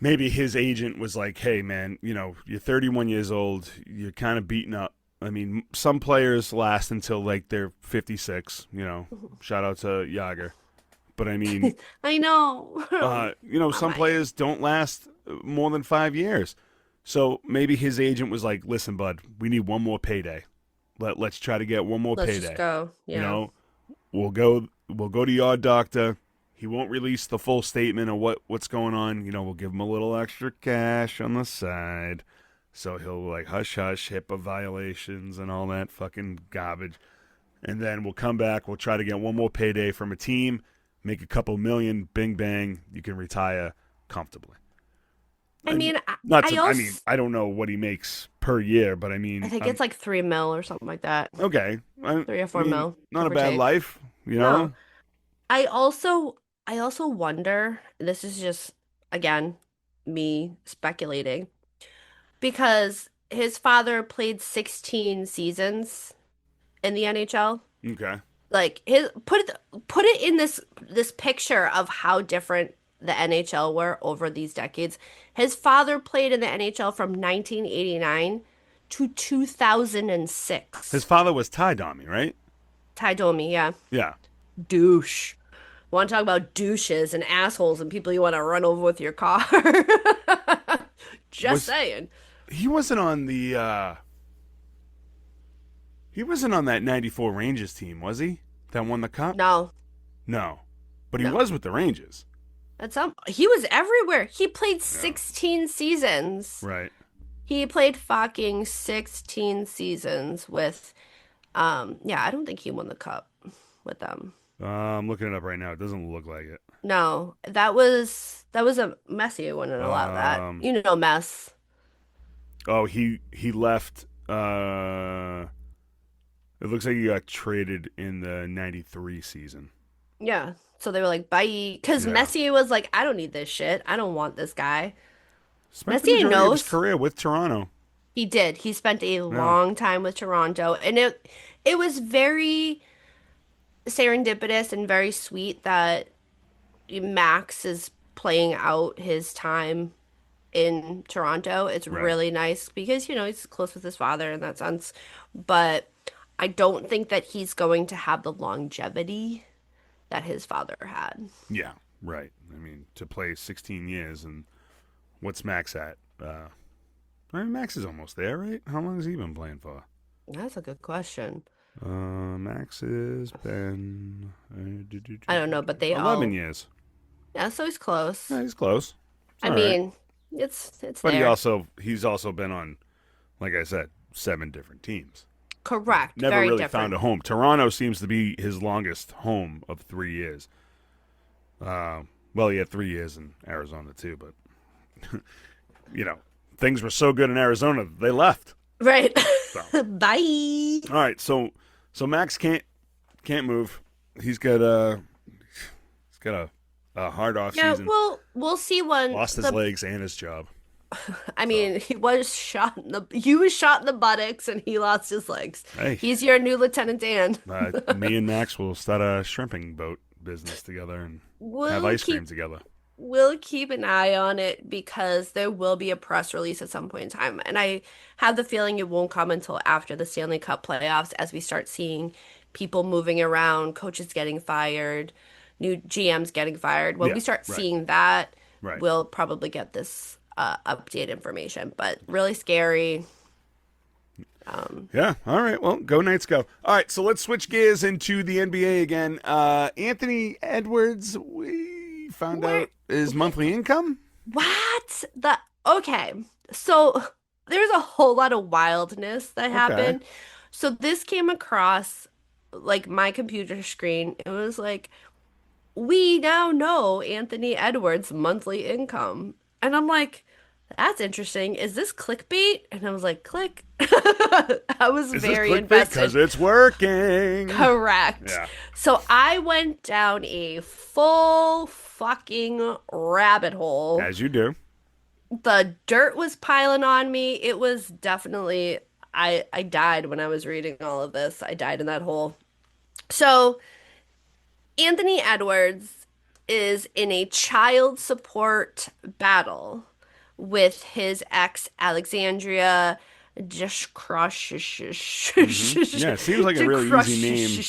A: maybe his agent was like, hey, man, you're 31 years old. You're kind of beaten up. I mean, some players last until, like, they're 56, Shout out to Yager. But, I mean,
B: I know. Not
A: some
B: my
A: players don't last more than 5 years. So maybe his agent was like, listen, bud, we need one more payday. Let's try to get one more
B: Let's just
A: payday.
B: go. Yeah.
A: We'll go to your doctor. He won't release the full statement of what's going on. We'll give him a little extra cash on the side. So he'll like hush hush, HIPAA violations and all that fucking garbage. And then we'll come back, we'll try to get one more payday from a team, make a couple million, bing bang, you can retire comfortably.
B: I mean,
A: I don't know what he makes per year, but I
B: I
A: mean,
B: think it's like 3 mil or something like that.
A: okay.
B: 3 or 4 mil,
A: Not a
B: give or
A: bad
B: take.
A: life, you
B: No.
A: know?
B: I also wonder, this is just again me speculating, because his father played 16 seasons in the NHL.
A: Okay.
B: Like his put it in this picture of how different the NHL were over these decades. His father played in the NHL from 1989 to
A: His
B: 2006.
A: father was Ty Domi, right?
B: Ty Domi, yeah.
A: Yeah.
B: Douche. Want to talk about douches and assholes and people you want to run over with your car? Just
A: Was
B: saying.
A: he wasn't on the he wasn't on that 94 Rangers team, was he? That won the cup?
B: No,
A: No. But he
B: no.
A: was with the Rangers.
B: He was everywhere. He played
A: Yeah.
B: 16 seasons.
A: Right.
B: He played fucking 16 seasons with yeah, I don't think he won the cup with them.
A: I'm looking it up right now. It doesn't look like it.
B: No, that was a Messi wouldn't allow that.
A: Um
B: You know, mess.
A: oh, he left it looks like he got traded in the 93 season.
B: Yeah. So they were like, bye. Because
A: Yeah.
B: Messi was like, I don't need this shit. I don't want this guy.
A: Spent the
B: Messi
A: majority of his
B: knows
A: career with Toronto.
B: he did. He spent a
A: Yeah.
B: long time with Toronto, and it was very serendipitous and very sweet that Max is playing out his time in Toronto. It's
A: Right.
B: really nice because, he's close with his father in that sense. But I don't think that he's going to have the longevity that his father had.
A: Yeah, right. I mean, to play 16 years and what's Max at? I mean, Max is almost there, right? How long has he been playing for?
B: That's a good question.
A: Max has been
B: I don't know, but
A: 11 years.
B: yeah, so he's close.
A: Yeah, he's close. It's
B: I
A: all right.
B: mean, it's
A: But
B: there.
A: he's also been on, like I said, 7 different teams.
B: Correct.
A: Never
B: Very
A: really
B: different.
A: found a home. Toronto seems to be his longest home of 3 years. Well, he had 3 years in Arizona too, but things were so good in Arizona that they left.
B: Right.
A: So,
B: Bye.
A: all right, so Max can't move. He's got a hard off
B: Yeah,
A: season.
B: well, we'll see when
A: Lost his
B: the
A: legs and his job.
B: I
A: So
B: mean, he was shot in the buttocks and he lost his legs.
A: hey,
B: He's your new Lieutenant Dan.
A: me and Max will start a shrimping boat business together and have
B: We'll
A: ice
B: keep
A: cream together.
B: we'll keep an eye on it because there will be a press release at some point in time. And I have the feeling it won't come until after the Stanley Cup playoffs as we start seeing people moving around, coaches getting fired, new GMs getting fired. When
A: Yeah,
B: we start
A: right,
B: seeing that,
A: right.
B: we'll probably get this update information. But really scary.
A: Yeah. All right. Well, go Knights, go. All right. So let's switch gears into the NBA again. Anthony Edwards, we found
B: Where
A: out his monthly income.
B: What? Okay. So there's a whole lot of wildness that
A: Okay.
B: happened. So this came across like my computer screen. It was like, we now know Anthony Edwards' monthly income. And I'm like, that's interesting. Is this clickbait? And I was like, click. I was
A: Is this
B: very
A: clickbait?
B: invested.
A: Because it's working.
B: Correct.
A: Yeah.
B: So I went down a full fucking rabbit hole.
A: As you do.
B: The dirt was piling on me. It was definitely I died when I was reading all of this. I died in that hole. So Anthony Edwards is in a child support battle with his ex Alexandria just crush.
A: Yeah. It seems like a really easy name to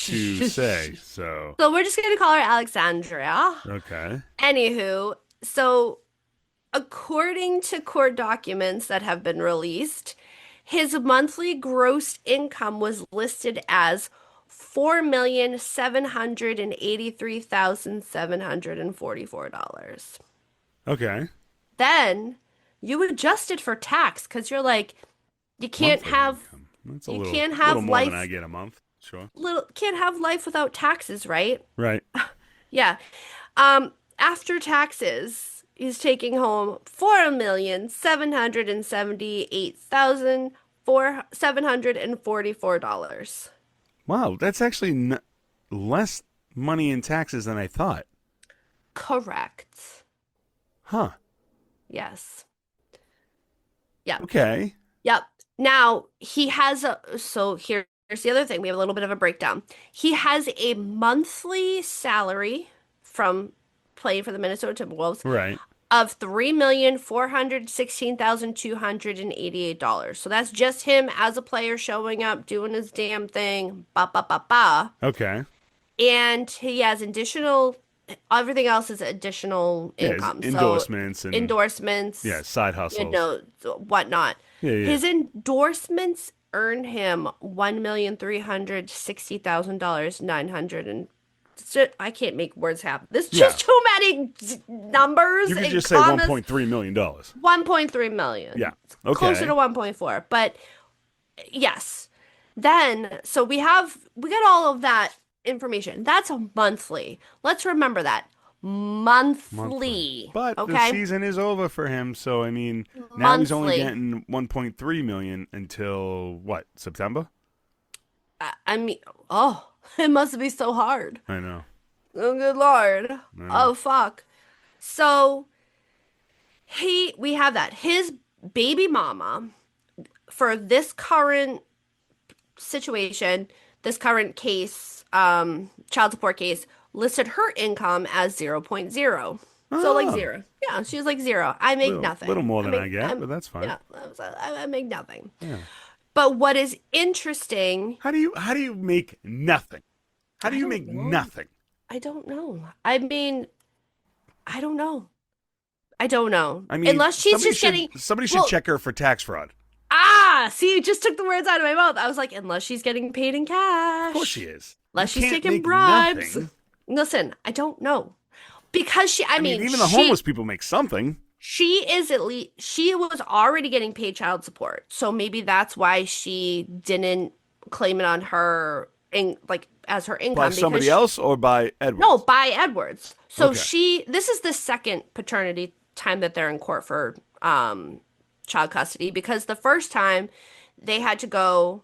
A: say. So,
B: So we're just gonna call her Alexandria.
A: okay.
B: Anywho, so according to court documents that have been released, his monthly gross income was listed as $4,783,744.
A: Okay.
B: Then you adjust it for tax because you're like, you can't
A: Monthly
B: have
A: income. That's a
B: you
A: little,
B: can't
A: little
B: have
A: more than
B: life
A: I get a month. Sure.
B: can't have life without taxes, right?
A: Right.
B: Yeah. After taxes, he's taking home $4,778,744.
A: Wow. That's actually less money in taxes than I thought.
B: Correct.
A: Huh.
B: Yes. Yep.
A: Okay.
B: Yep. Now he has here's the other thing. We have a little bit of a breakdown. He has a monthly salary from playing for the Minnesota Timberwolves
A: Right.
B: of $3,416,288. So that's just him as a player showing up, doing his damn thing, ba ba ba ba.
A: Okay.
B: And he has additional, everything else is additional
A: Yeah. His
B: income. So
A: endorsements and
B: endorsements,
A: yeah, side hustles.
B: whatnot.
A: Yeah. Yeah.
B: His endorsements earn him $1,360,000, 900 and I can't make words happen. There's
A: Yeah.
B: just too many numbers
A: You could
B: and
A: just say
B: commas.
A: $1.3 million.
B: 1.3 million.
A: Yeah.
B: Closer
A: Okay.
B: to 1.4. But yes. Then so we got all of that information. That's a monthly. Let's remember that. Monthly.
A: But the
B: Okay?
A: season is over for him, so I mean, now he's only
B: Monthly.
A: getting 1.3 million until what, September?
B: I mean, oh, it must be so hard.
A: I know.
B: Oh, good Lord.
A: I know.
B: Oh, fuck. So we have that. His baby mama for this current situation, this current case, child support case, listed her income as 0.0. So like
A: Oh,
B: zero. Yeah, she's like zero. I make
A: little,
B: nothing.
A: little more
B: I
A: than
B: make,
A: I get, but that's fine.
B: yeah, I make nothing.
A: Yeah.
B: But what is interesting,
A: How do you make nothing? How do
B: I
A: you
B: don't
A: make
B: know.
A: nothing?
B: I don't know. I mean, I don't know. I don't know.
A: I mean,
B: Unless she's just getting,
A: somebody should
B: well,
A: check her for tax fraud.
B: see, you just took the words out of my mouth. I was like, unless she's getting paid in cash.
A: Of course she is.
B: Unless
A: You
B: she's
A: can't
B: taking
A: make
B: bribes.
A: nothing.
B: Listen, I don't know. Because
A: I mean, even the homeless people make something.
B: she is at least, she was already getting paid child support. So maybe that's why she didn't claim it on her, like, as her income.
A: By
B: because
A: somebody else or by Edwards?
B: No, by Edwards. So
A: Okay.
B: this is the second paternity time that they're in court for child custody because the first time they had to go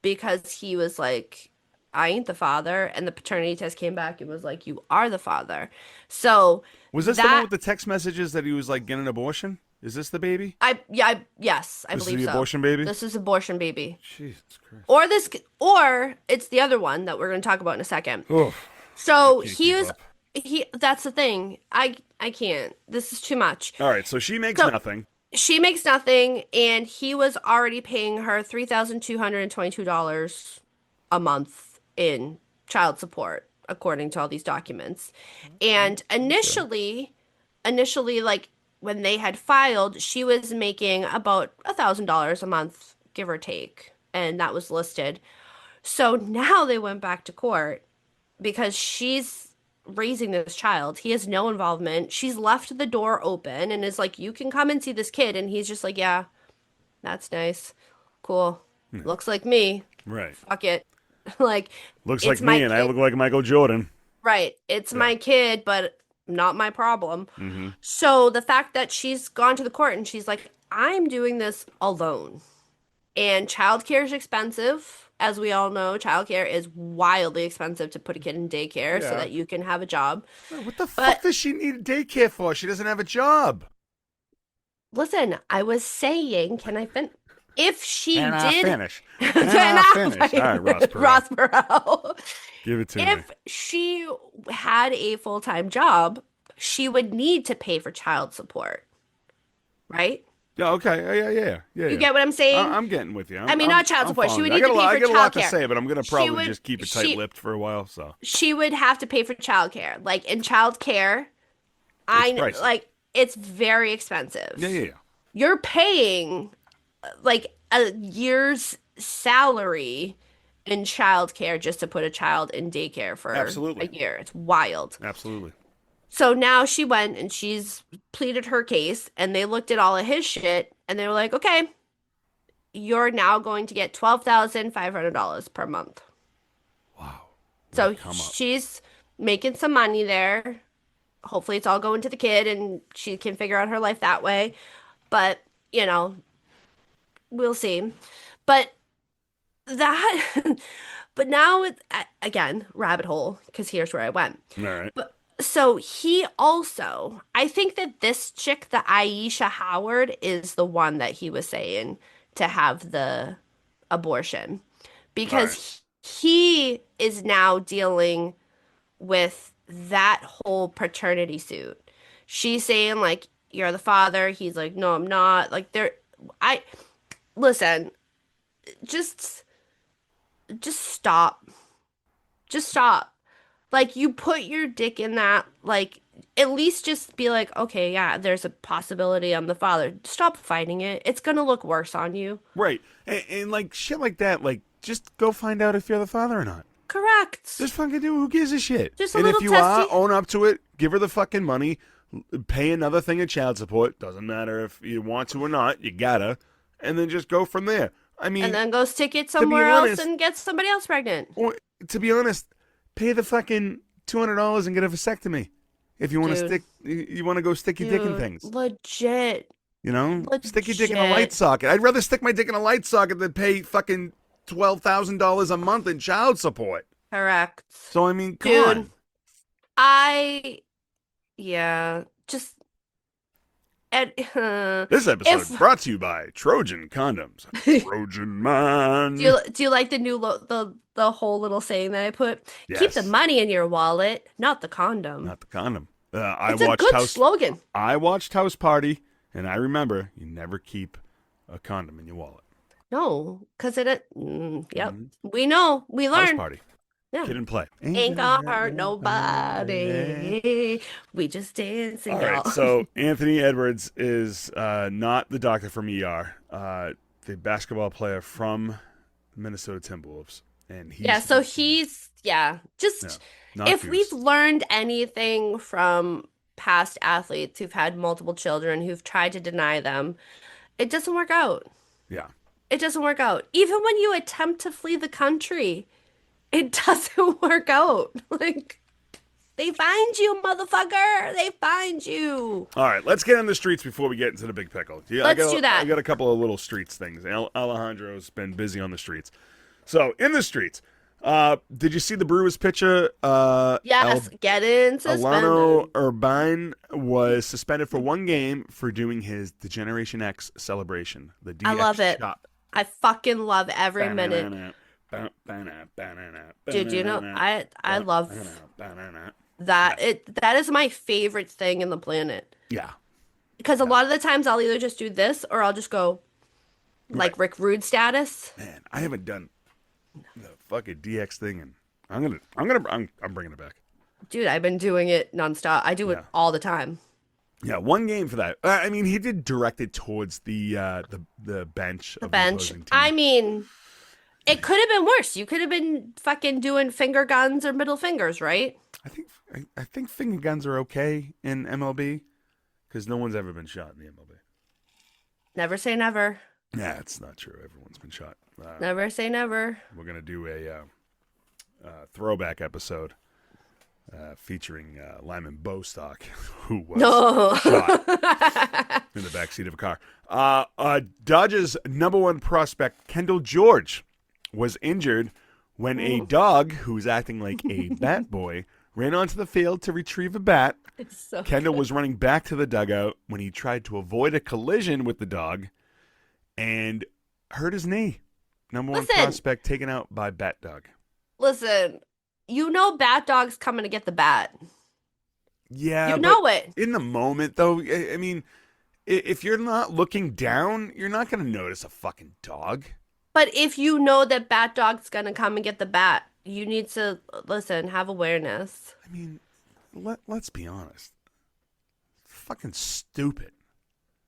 B: because he was like, I ain't the father, and the paternity test came back and was like, you are the father. So
A: Was this the one
B: that
A: with the text messages that he was like getting an abortion? Is this the baby?
B: yes, I
A: This is
B: believe
A: the
B: so.
A: abortion baby?
B: This is abortion baby.
A: Jesus Christ.
B: Or it's the other one that we're going to talk about in a second.
A: Oh, I
B: So
A: can't keep up.
B: that's the thing. I can't. This is too much.
A: All right, so she makes
B: So
A: nothing.
B: she makes nothing, and he was already paying her $3,222 a month in child support, according to all these documents. And
A: Okay.
B: initially, like when they had filed, she was making about $1,000 a month, give or take, and that was listed. So now they went back to court because she's raising this child. He has no involvement. She's left the door open and is like, you can come and see this kid. And he's just like, yeah, that's nice. Cool.
A: Yeah,
B: Looks like me.
A: right.
B: Fuck it. Like,
A: Looks
B: it's
A: like
B: my
A: me, and I
B: kid.
A: look like Michael Jordan.
B: Right. It's
A: Yeah.
B: my kid, but not my problem.
A: Mm-hmm.
B: So the fact that she's gone to the court and she's like, I'm doing this alone. And childcare is expensive. As we all know, childcare is wildly expensive to put a kid in daycare so
A: Yeah.
B: that you can have a job.
A: What the fuck
B: But
A: does she need daycare for? She doesn't have a job.
B: listen, I was saying, can I fin if she
A: Can I
B: did,
A: finish?
B: can
A: Can I finish? All right, Ross
B: I,
A: Perot.
B: Ross Perot,
A: Give it to me.
B: if she had a full-time job, she would need to pay for child support, right?
A: Yeah, okay.
B: You
A: Yeah.
B: get what I'm saying?
A: I'm getting with you.
B: I mean, not child
A: I'm
B: support. She
A: following
B: would
A: you.
B: need to pay
A: I
B: for
A: got a lot to
B: childcare.
A: say, but I'm gonna
B: She
A: probably
B: would
A: just keep it
B: she
A: tight-lipped for a while. So
B: she would have to pay for childcare. Like in childcare,
A: it's pricey.
B: it's very expensive.
A: Yeah.
B: You're paying like a year's salary in childcare just to put a child in daycare for a
A: Absolutely.
B: year. It's wild.
A: Absolutely.
B: So now she went and she's pleaded her case, and they looked at all of his shit and they were like, okay, you're now going to get $12,500 per month.
A: Wow. What a
B: So
A: come up.
B: she's making some money there. Hopefully it's all going to the kid and she can figure out her life that way. But, you know, we'll see. But that, but now it's again, rabbit hole, because here's where I went.
A: All right.
B: But so he also, I think that this chick, the Aisha Howard, is the one that he was saying to have the abortion
A: All right.
B: because he is now dealing with that whole paternity suit. She's saying like, you're the father. He's like, no, I'm not. Like I listen, just just stop. Just stop. Like you put your dick in that, like at least just be like, okay, yeah, there's a possibility I'm the father. Stop fighting it. It's gonna look worse on you.
A: Right. And like shit like that, like just go find out if you're the father or not.
B: Correct.
A: Just fucking do it. Who gives a shit?
B: Just a
A: And if
B: little
A: you are,
B: testy.
A: own up to it. Give her the fucking money. Pay another thing of child support. Doesn't matter if you want to or not. You gotta. And then just go from there. I
B: And
A: mean,
B: then go stick it
A: to be
B: somewhere else
A: honest,
B: and get somebody else pregnant.
A: or to be honest, pay the fucking $200 and get a vasectomy. If you want to
B: Dude.
A: you want to go stick your dick in things.
B: Legit.
A: You know, stick your dick in a light
B: Legit.
A: socket. I'd rather stick my dick in a light socket than pay fucking $12,000 a month in child support.
B: Correct.
A: So I mean, come
B: Dude,
A: on.
B: I yeah, just and
A: This episode
B: if
A: brought to you by Trojan Condoms. Trojan Man.
B: do you like the new the whole little saying that I put? Keep the
A: Yes,
B: money in your wallet, not the condom.
A: not the condom.
B: It's a good slogan.
A: I watched House Party, and I remember you never keep a condom in your wallet.
B: No, because yep.
A: Mhm.
B: We know. We
A: House
B: learn.
A: Party,
B: Yeah.
A: kid and play.
B: Ain't gonna hurt nobody. We just dancing,
A: All right,
B: y'all.
A: so Anthony Edwards is not the doctor from ER, the basketball player from Minnesota Timberwolves, and
B: Yeah, so he's just
A: not
B: if
A: Goose.
B: we've learned anything from past athletes who've had multiple children who've tried to deny them, it doesn't work out.
A: Yeah,
B: It doesn't work out. Even when you attempt to flee the country, it doesn't work out. Like They find you, motherfucker. They find you.
A: All right, let's get on the streets before we get into the big pickle. Yeah,
B: Let's do that.
A: I got a couple of little streets things. Alejandro's been busy on the streets. So, in the streets, did you see the Brewers pitcher?
B: Yes, getting suspended.
A: Alano Urbine was suspended for 1 game for doing his Degeneration X celebration. The DX
B: I love it.
A: Shot.
B: I fucking love every minute. Dude, you know, I love that. That is my favorite thing in the planet.
A: Yeah.
B: Because a lot of the times I'll either just do this or I'll just go like Rick Rude status.
A: Man, I haven't done the fucking DX thing, and I'm bringing it back.
B: Dude, I've been doing it nonstop. I do it all the time.
A: Yeah, 1 game for that. I mean, he did direct it towards the bench.
B: The bench. I mean, it could have been worse. You could have been fucking doing finger guns or middle fingers, right?
A: I think finger guns are okay in MLB because no one's ever been shot in the MLB.
B: Never say never.
A: Yeah, it's not true. Everyone's been shot.
B: Never say never.
A: We're gonna do a throwback episode featuring Lyman Bostock, who was shot in the backseat of a car. Dodgers' #1 prospect, Kendall George, was injured when a dog who was acting like a bat boy ran onto the field to retrieve a bat. Kendall was running back to the dugout when he tried to avoid a collision with the dog and hurt his knee. #1 prospect taken out by bat dog.
B: Listen, you know bat dog's coming to get the bat.
A: Yeah,
B: you know it.
A: In the moment, though, I mean, if you're not looking down, you're not going to notice a fucking dog.
B: But if you know that bat dog's going to come and get the bat, you need to, listen, have awareness.
A: I mean, let's be honest. Fucking stupid.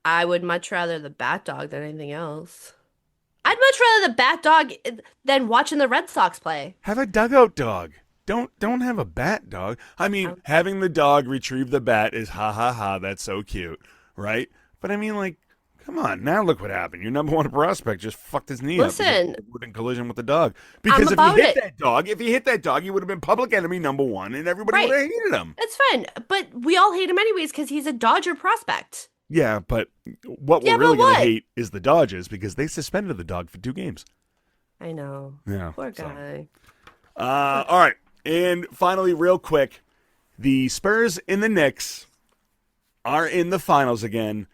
B: I would much rather the bat dog than anything else. I'd much rather the bat dog than watching the Red Sox play.
A: Have a dugout dog. Don't have a bat dog. I mean, having the dog retrieve the bat is ha ha ha. That's so cute, right? But I mean, like, come on. Now look what happened. Your #1 prospect just fucked his knee up in collision with the dog. Because if he hit that dog, he would have been public enemy #1, and everybody would have hated him.
B: It's fine, but we all hate him anyways because he's a Dodger prospect.
A: Yeah, but what we're really going to hate is the Dodgers because they suspended the dog for 2 games.
B: I know.
A: Yeah.
B: Poor guy.
A: All right. And finally, real quick, the Spurs and the Knicks are in the finals again.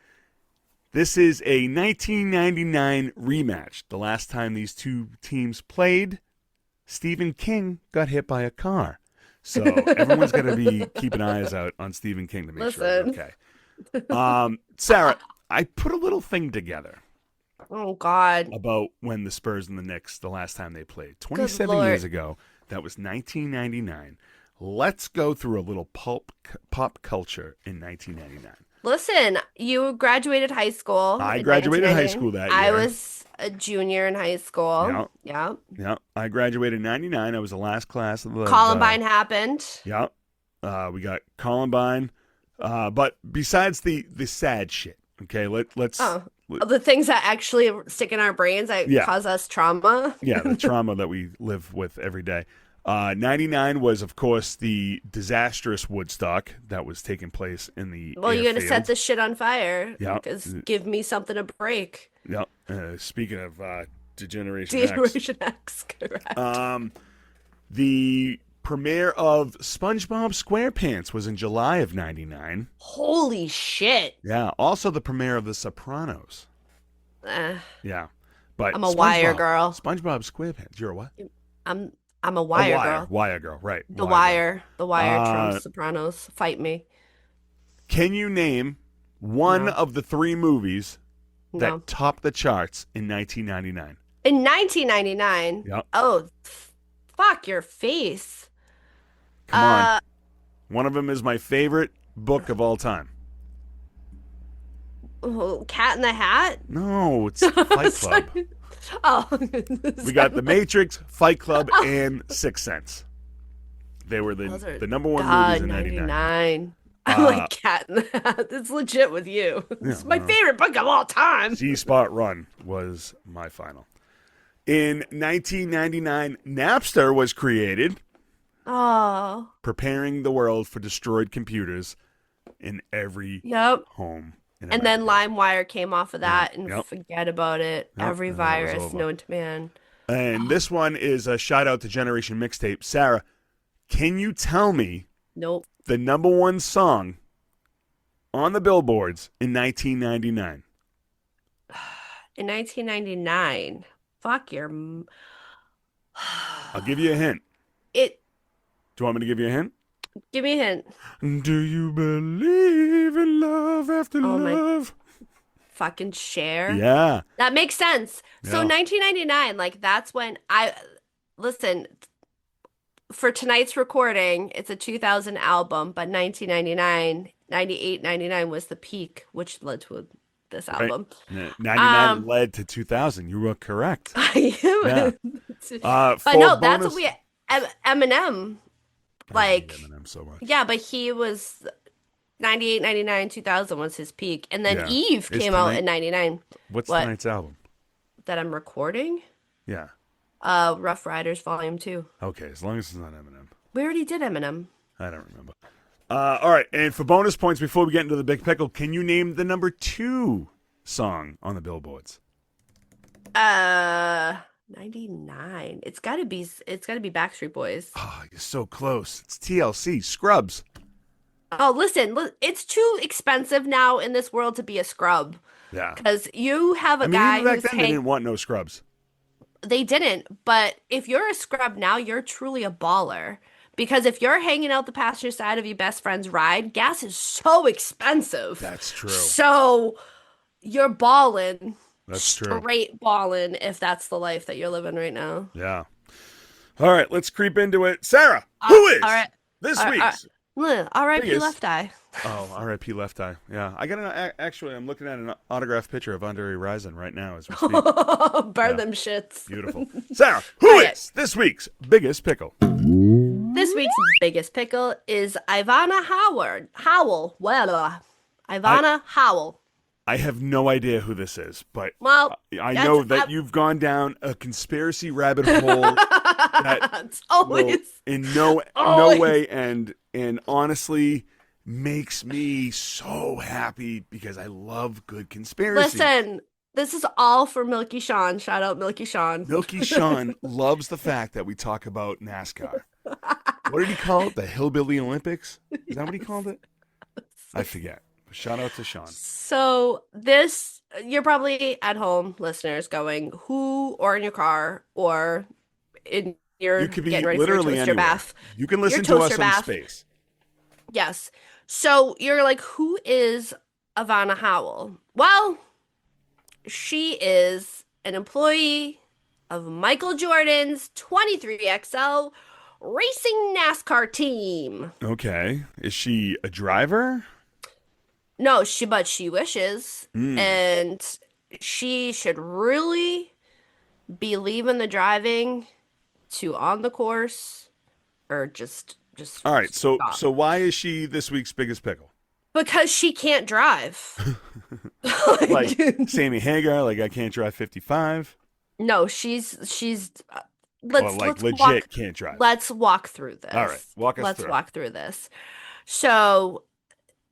A: This is a 1999 rematch. The last time these two teams played, Stephen King got hit by a car. So everyone's going to be keeping eyes out on Stephen King to make sure he's okay. Sarah, I put a little thing together.
B: Oh, God.
A: About when the Spurs and the Knicks, the last time they played. 27 years ago. That was 1999. Let's go through a little pop culture in 1999.
B: Listen, you graduated high school.
A: I graduated high school that year.
B: I was a junior in high school. Yeah.
A: I graduated in 99. I was the last class of the...
B: Columbine happened.
A: Yeah. We got Columbine. But besides the sad shit, okay, let's...
B: the things that actually stick in our brains that cause us trauma.
A: Yeah, the trauma that we live with every day. 99 was, of course, the disastrous Woodstock that was taking place in the
B: Well, you're going to set this shit on fire.
A: Yeah.
B: Because give me something to break.
A: Yeah. Speaking of Degeneration
B: X, correct.
A: The premiere of SpongeBob SquarePants was in July of 99.
B: Holy shit.
A: Yeah. Also the premiere of The Sopranos. Yeah. But
B: I'm a wire girl.
A: SpongeBob SquarePants. You're a what?
B: I'm a wire girl.
A: Wire girl, right.
B: The Wire trumps Sopranos. Fight me.
A: Can you name one of the 3 movies that topped the charts in 1999?
B: In 1999?
A: Yep.
B: Oh, fuck your face.
A: Come on. One of them is my favorite book of all time.
B: Cat in the Hat?
A: No, it's Fight Club. We got The Matrix, Fight Club, and Sixth Sense. They were the #1 movies in 99.
B: I'm like Cat in the Hat. It's legit with you. It's my favorite book of all time.
A: G-Spot Run was my final. In 1999, Napster was created.
B: Oh,
A: preparing the world for destroyed computers in every
B: yep.
A: home in
B: And then
A: America.
B: LimeWire came off of
A: Yeah,
B: that and
A: yep,
B: forget about it.
A: yep,
B: Every
A: and then it was
B: virus
A: over.
B: known to man.
A: And this one is a shout out to Generation Mixtape. Sarah, can you tell me
B: Nope.
A: the number one song on the billboards in 1999?
B: In 1999. Fuck your.
A: I'll give you a hint.
B: It.
A: Do you want me to give you a hint?
B: Give me a hint.
A: Do you believe in love after
B: Oh my
A: love?
B: fucking share.
A: Yeah.
B: That makes sense. So
A: Yeah.
B: 1999, like that's when I listen for tonight's recording, it's a 2000 album, but 1999, 98, 99 was the peak, which led to this
A: Right.
B: album.
A: 99
B: Um,
A: led to 2000. You were correct.
B: I
A: Yeah.
B: am. But
A: For
B: no, that's what
A: bonus.
B: we Eminem.
A: I hate
B: Like,
A: Eminem so much.
B: yeah, but he was 98, 99, 2000 was his peak. And then
A: Yeah.
B: Eve
A: Is
B: came out
A: tonight?
B: in 99.
A: What's
B: What?
A: tonight's album?
B: That I'm recording?
A: Yeah.
B: Rough Riders Volume 2.
A: Okay. As long as it's not Eminem.
B: We already did Eminem.
A: I don't remember. All right. And for bonus points, before we get into the Big Pickle, can you name the number 2 song on the billboards?
B: 99. It's gotta be Backstreet Boys.
A: Oh, you're so close. It's TLC, Scrubs.
B: Oh, listen, it's too expensive now in this world to be a scrub.
A: Yeah.
B: Because you have
A: I
B: a
A: mean,
B: guy
A: even back
B: who's
A: then, they didn't want no scrubs.
B: they didn't, but if you're a scrub now, you're truly a baller. Because if you're hanging out the passenger side of your best friend's ride, gas is so expensive.
A: That's true.
B: So you're balling,
A: That's true.
B: straight balling, if that's the life that you're living right now.
A: Yeah. All right, let's creep into it. Sarah,
B: Uh,
A: who is
B: all right.
A: this
B: All right.
A: week's
B: R.I.P.
A: biggest?
B: Left Eye.
A: Oh, R.I.P. Left Eye. Yeah, I got actually. I'm looking at an autographed picture of Andre Rison right now as we speak.
B: Burn
A: Yeah.
B: them shits.
A: Beautiful. Sarah, who
B: All right.
A: is this week's biggest pickle?
B: This week's biggest pickle is Ivana Howard. Howell. Well, Ivana Howell.
A: I have no idea who this is, but
B: Well,
A: I
B: that's-
A: know that you've gone down a conspiracy rabbit hole that
B: it's
A: will
B: always.
A: in no
B: Always.
A: way and honestly makes me so happy because I love good conspiracy.
B: Listen, this is all for Milky Sean. Shout out Milky Sean.
A: Milky Sean loves the fact that we talk about NASCAR. What did he call it? The Hillbilly Olympics? Is that what he called it? I forget. Shout out to Sean.
B: So you're probably at home, listeners, going, who, or in your car, or in your
A: You could be
B: getting ready for your
A: literally
B: toaster
A: anywhere.
B: bath.
A: You can listen
B: Your
A: to us
B: toaster
A: on
B: bath.
A: space.
B: Yes. So you're like, who is Ivana Howell? Well, she is an employee of Michael Jordan's 23XL racing NASCAR team.
A: Okay. Is she a driver?
B: No, but she wishes,
A: Mm.
B: and she should really be leaving the driving to on the course or just
A: All right. So
B: stop.
A: so why is she this week's biggest pickle?
B: Because she can't drive.
A: Like Sammy Hagar, like I can't drive 55.
B: No, she's
A: Well, like legit can't drive.
B: let's walk through this.
A: All right, walk us
B: Let's
A: through.
B: walk through this. So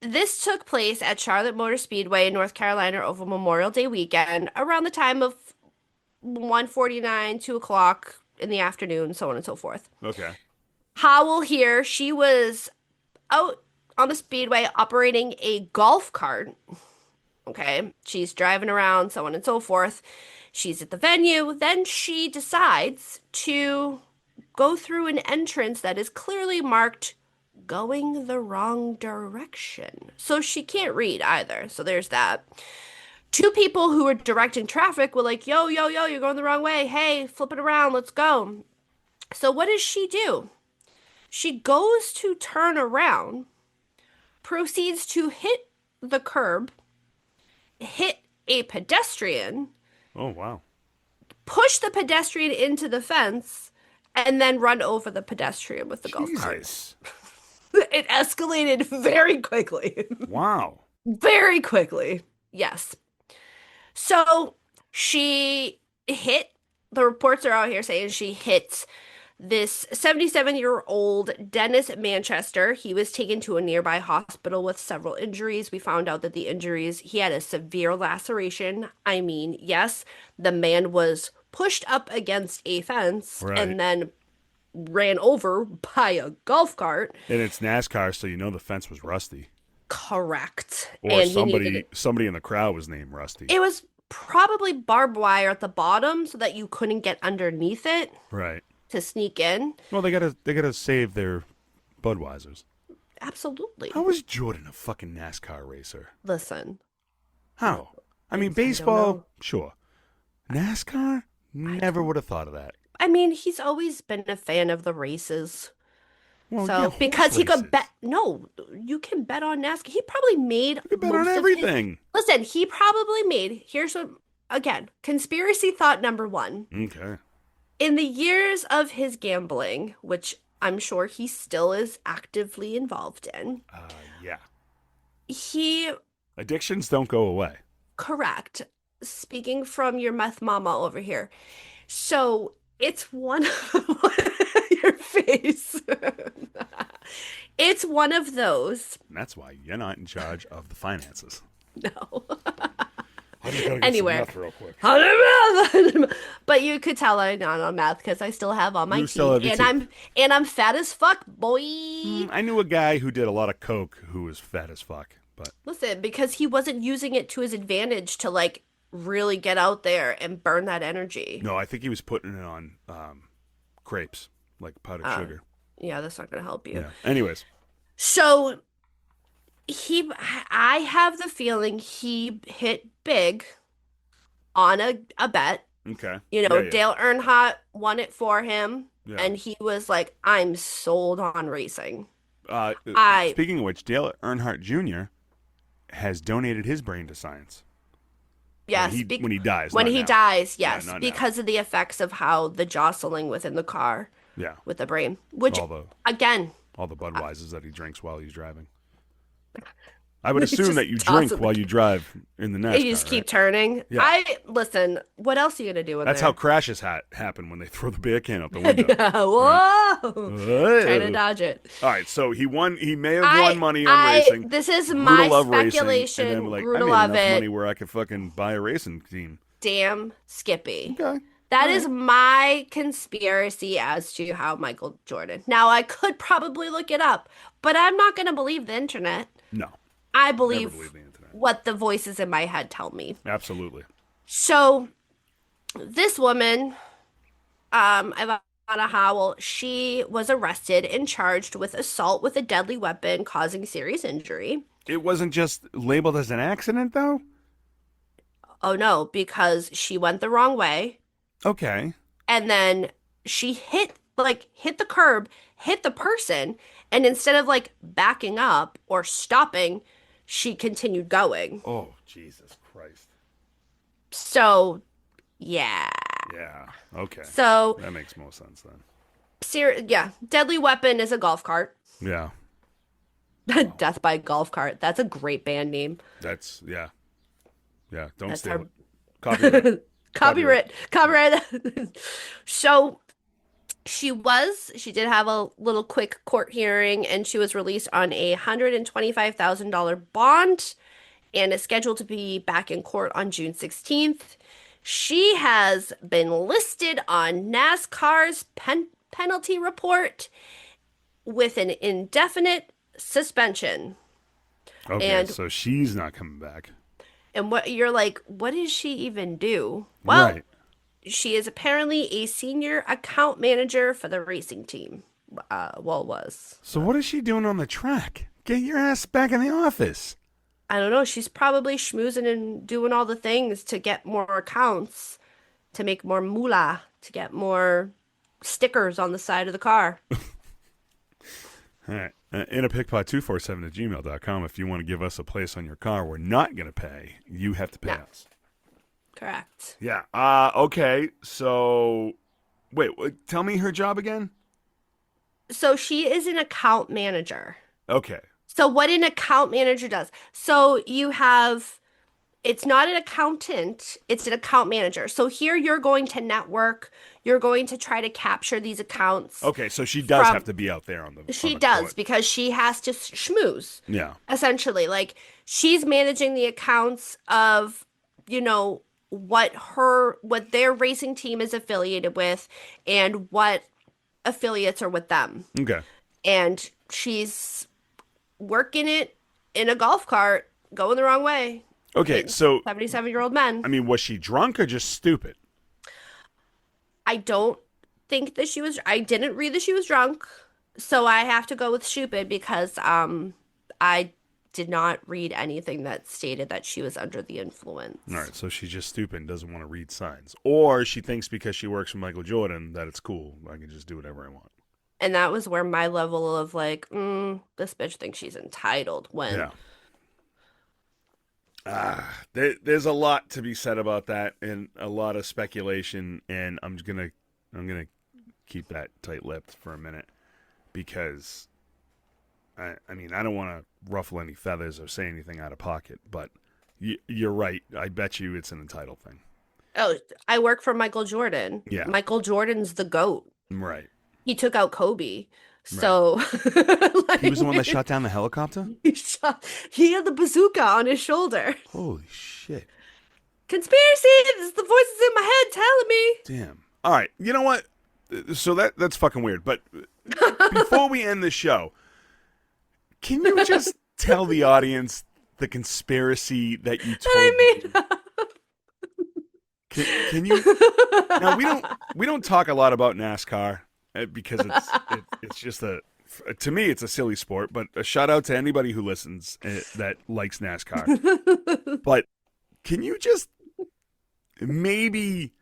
B: this took place at Charlotte Motor Speedway in North Carolina over Memorial Day weekend around the time of 1:49, 2 o'clock in the afternoon, so on and so forth.
A: Okay.
B: Howell here, she was out on the speedway operating a golf cart. Okay, she's driving around, so on and so forth. She's at the venue. Then she decides to go through an entrance that is clearly marked going the wrong direction. So she can't read either. So there's that. Two people who were directing traffic were like, yo, yo, yo, you're going the wrong way. Hey, flip it around. Let's go. So what does she do? She goes to turn around, proceeds to hit the curb, hit a pedestrian,
A: Oh wow.
B: push the pedestrian into the fence, and then run over the pedestrian with the golf cart.
A: Jesus.
B: It escalated very quickly.
A: Wow.
B: Very quickly. Yes. So she hit, the reports are out here saying she hit This 77-year-old Dennis Manchester, he was taken to a nearby hospital with several injuries. We found out that the injuries, he had a severe laceration. I mean, yes, the man was pushed up against a fence
A: Right.
B: and then ran over by a golf cart.
A: And it's NASCAR, so you know the fence was rusty.
B: Correct.
A: Or
B: And he needed
A: somebody in the crowd was named Rusty.
B: it was probably barbed wire at the bottom so that you couldn't get underneath it
A: Right.
B: to sneak in.
A: Well, they gotta save their Budweisers.
B: Absolutely.
A: How is Jordan a fucking NASCAR racer?
B: Listen,
A: How? I mean,
B: I don't
A: baseball,
B: know.
A: sure. NASCAR? Never would have thought of that.
B: I mean, he's always been a fan of the races.
A: Well,
B: So,
A: yeah,
B: because
A: horse
B: he could
A: races.
B: bet, no, you can bet on NASCAR. He probably made
A: You can bet on
B: most of his,
A: everything.
B: listen, he probably made, here's what, again, conspiracy thought number one.
A: Okay.
B: In the years of his gambling, which I'm sure he still is actively involved in,
A: Yeah.
B: he,
A: Addictions don't go away.
B: correct, speaking from your meth mama over here. So it's one of your face. It's one of those.
A: And that's why you're not in charge of the finances.
B: No.
A: I just gotta get
B: Anywhere.
A: some meth real quick.
B: But you could tell I'm not on math because I still have all my
A: You
B: teeth,
A: still have your
B: and
A: teeth.
B: I'm fat as fuck, boy.
A: I knew a guy who did a lot of coke who was fat as fuck, but
B: Listen, because he wasn't using it to his advantage to like really get out there and burn that energy.
A: no, I think he was putting it on crepes, like powdered sugar.
B: Yeah, that's not gonna help you.
A: Yeah. Anyways,
B: So I have the feeling he hit big on a bet.
A: okay.
B: You know,
A: Yeah.
B: Dale Earnhardt won it for him,
A: Yeah.
B: and he was like, I'm sold on racing.
A: Uh,
B: I
A: Speaking of which, Dale Earnhardt Jr. has donated his brain to science.
B: yes,
A: When he dies.
B: when
A: not
B: he
A: now.
B: dies,
A: Yeah,
B: yes,
A: not now.
B: because of the effects of how the jostling within the car
A: Yeah.
B: with the brain, which
A: All
B: again,
A: the Budweisers that he drinks while he's driving. I would
B: He
A: assume
B: just
A: that you
B: toss
A: drink
B: it
A: while you drive in the NASCAR.
B: you just keep
A: right?
B: turning.
A: Yeah.
B: I listen. What else are you gonna do in
A: That's
B: there?
A: how crashes happen when they throw the beer can out the window.
B: Yeah, whoa!
A: Whoa.
B: Trying to dodge it.
A: All right, so he won. He may have won money on racing.
B: This is
A: Grew
B: my
A: to love racing,
B: speculation.
A: and then like
B: Grew
A: I
B: to
A: made
B: love
A: enough
B: it.
A: money where I could fucking buy a racing team.
B: Damn Skippy.
A: Okay.
B: That is my conspiracy as to how Michael Jordan. Now, I could probably look it up, but I'm not going to believe the internet.
A: No,
B: I
A: never
B: believe
A: believe the internet.
B: what the voices in my head tell me.
A: Absolutely.
B: So, this woman, Evanna Howell, she was arrested and charged with assault with a deadly weapon causing serious injury.
A: It wasn't just labeled as an accident, though.
B: Oh no, because she went the wrong way.
A: Okay.
B: And then she hit the curb, hit the person, and instead of like backing up or stopping, she continued going.
A: Oh, Jesus Christ.
B: So, yeah.
A: Yeah. Okay.
B: So,
A: That makes more sense then.
B: yeah, deadly weapon is a golf cart.
A: Yeah.
B: Death by golf cart. That's a great band name.
A: That's yeah. Yeah. Don't
B: That's
A: steal
B: our-
A: it. Copyright.
B: Copyright. So she did have a little quick court hearing and she was released on a $125,000 bond and is scheduled to be back in court on June 16th. She has been listed on NASCAR's penalty report with an indefinite suspension.
A: Okay.
B: And-
A: So she's not coming back.
B: And what you're like, what does she even do? Well,
A: Right.
B: she is apparently a senior account manager for the racing team. Was.
A: So what is she doing on the track? Get your ass back in the office.
B: I don't know. She's probably schmoozing and doing all the things to get more accounts, to make more moolah, to get more stickers on the side of the car.
A: All right. inapickpot247@gmail.com. If you want to give us a place on your car, we're not going to pay. You have to pay
B: No.
A: us.
B: Correct.
A: Yeah. Okay. So, wait. Tell me her job again.
B: So she is an account manager.
A: Okay.
B: So what an account manager does. So you have, it's not an accountant, it's an account manager. So here you're going to network, you're going to try to capture these accounts
A: Okay, so she does have
B: from
A: to be out there on
B: she
A: the
B: does
A: court.
B: because she has to schmooze,
A: Yeah.
B: essentially. Like she's managing the accounts of, you know, what their racing team is affiliated with and what affiliates are with them.
A: Okay.
B: And she's working it in a golf cart, going the wrong way,
A: Okay,
B: hitting
A: so
B: 77-year-old men.
A: I mean, was she drunk or just stupid?
B: I don't think that she was, I didn't read that she was drunk, so I have to go with stupid because I did not read anything that stated that she was under the influence.
A: All right, so she's just stupid and doesn't want to read signs. Or she thinks because she works for Michael Jordan that it's cool. I can just do whatever I want.
B: And that was where my level of like, this bitch thinks she's entitled went.
A: Yeah. There's a lot to be said about that and a lot of speculation, and I'm gonna keep that tight-lipped for a minute because I mean I don't want to ruffle any feathers or say anything out of pocket, but you're right. I bet you it's an entitled thing.
B: Oh, I work for Michael Jordan.
A: Yeah.
B: Michael Jordan's the GOAT.
A: Right.
B: He took out Kobe.
A: Right.
B: So like,
A: He was the one that shot down the helicopter?
B: he had the bazooka on his shoulder.
A: Holy shit.
B: Conspiracy! This is the voices in my head telling me.
A: Damn. All right. You know what? So that's fucking weird. But before we end the show, can you just tell the audience the conspiracy that you told me? Can you? Now we don't talk a lot about NASCAR because it's just to me it's a silly sport. But a shout out to anybody who listens that likes NASCAR. But can you just maybe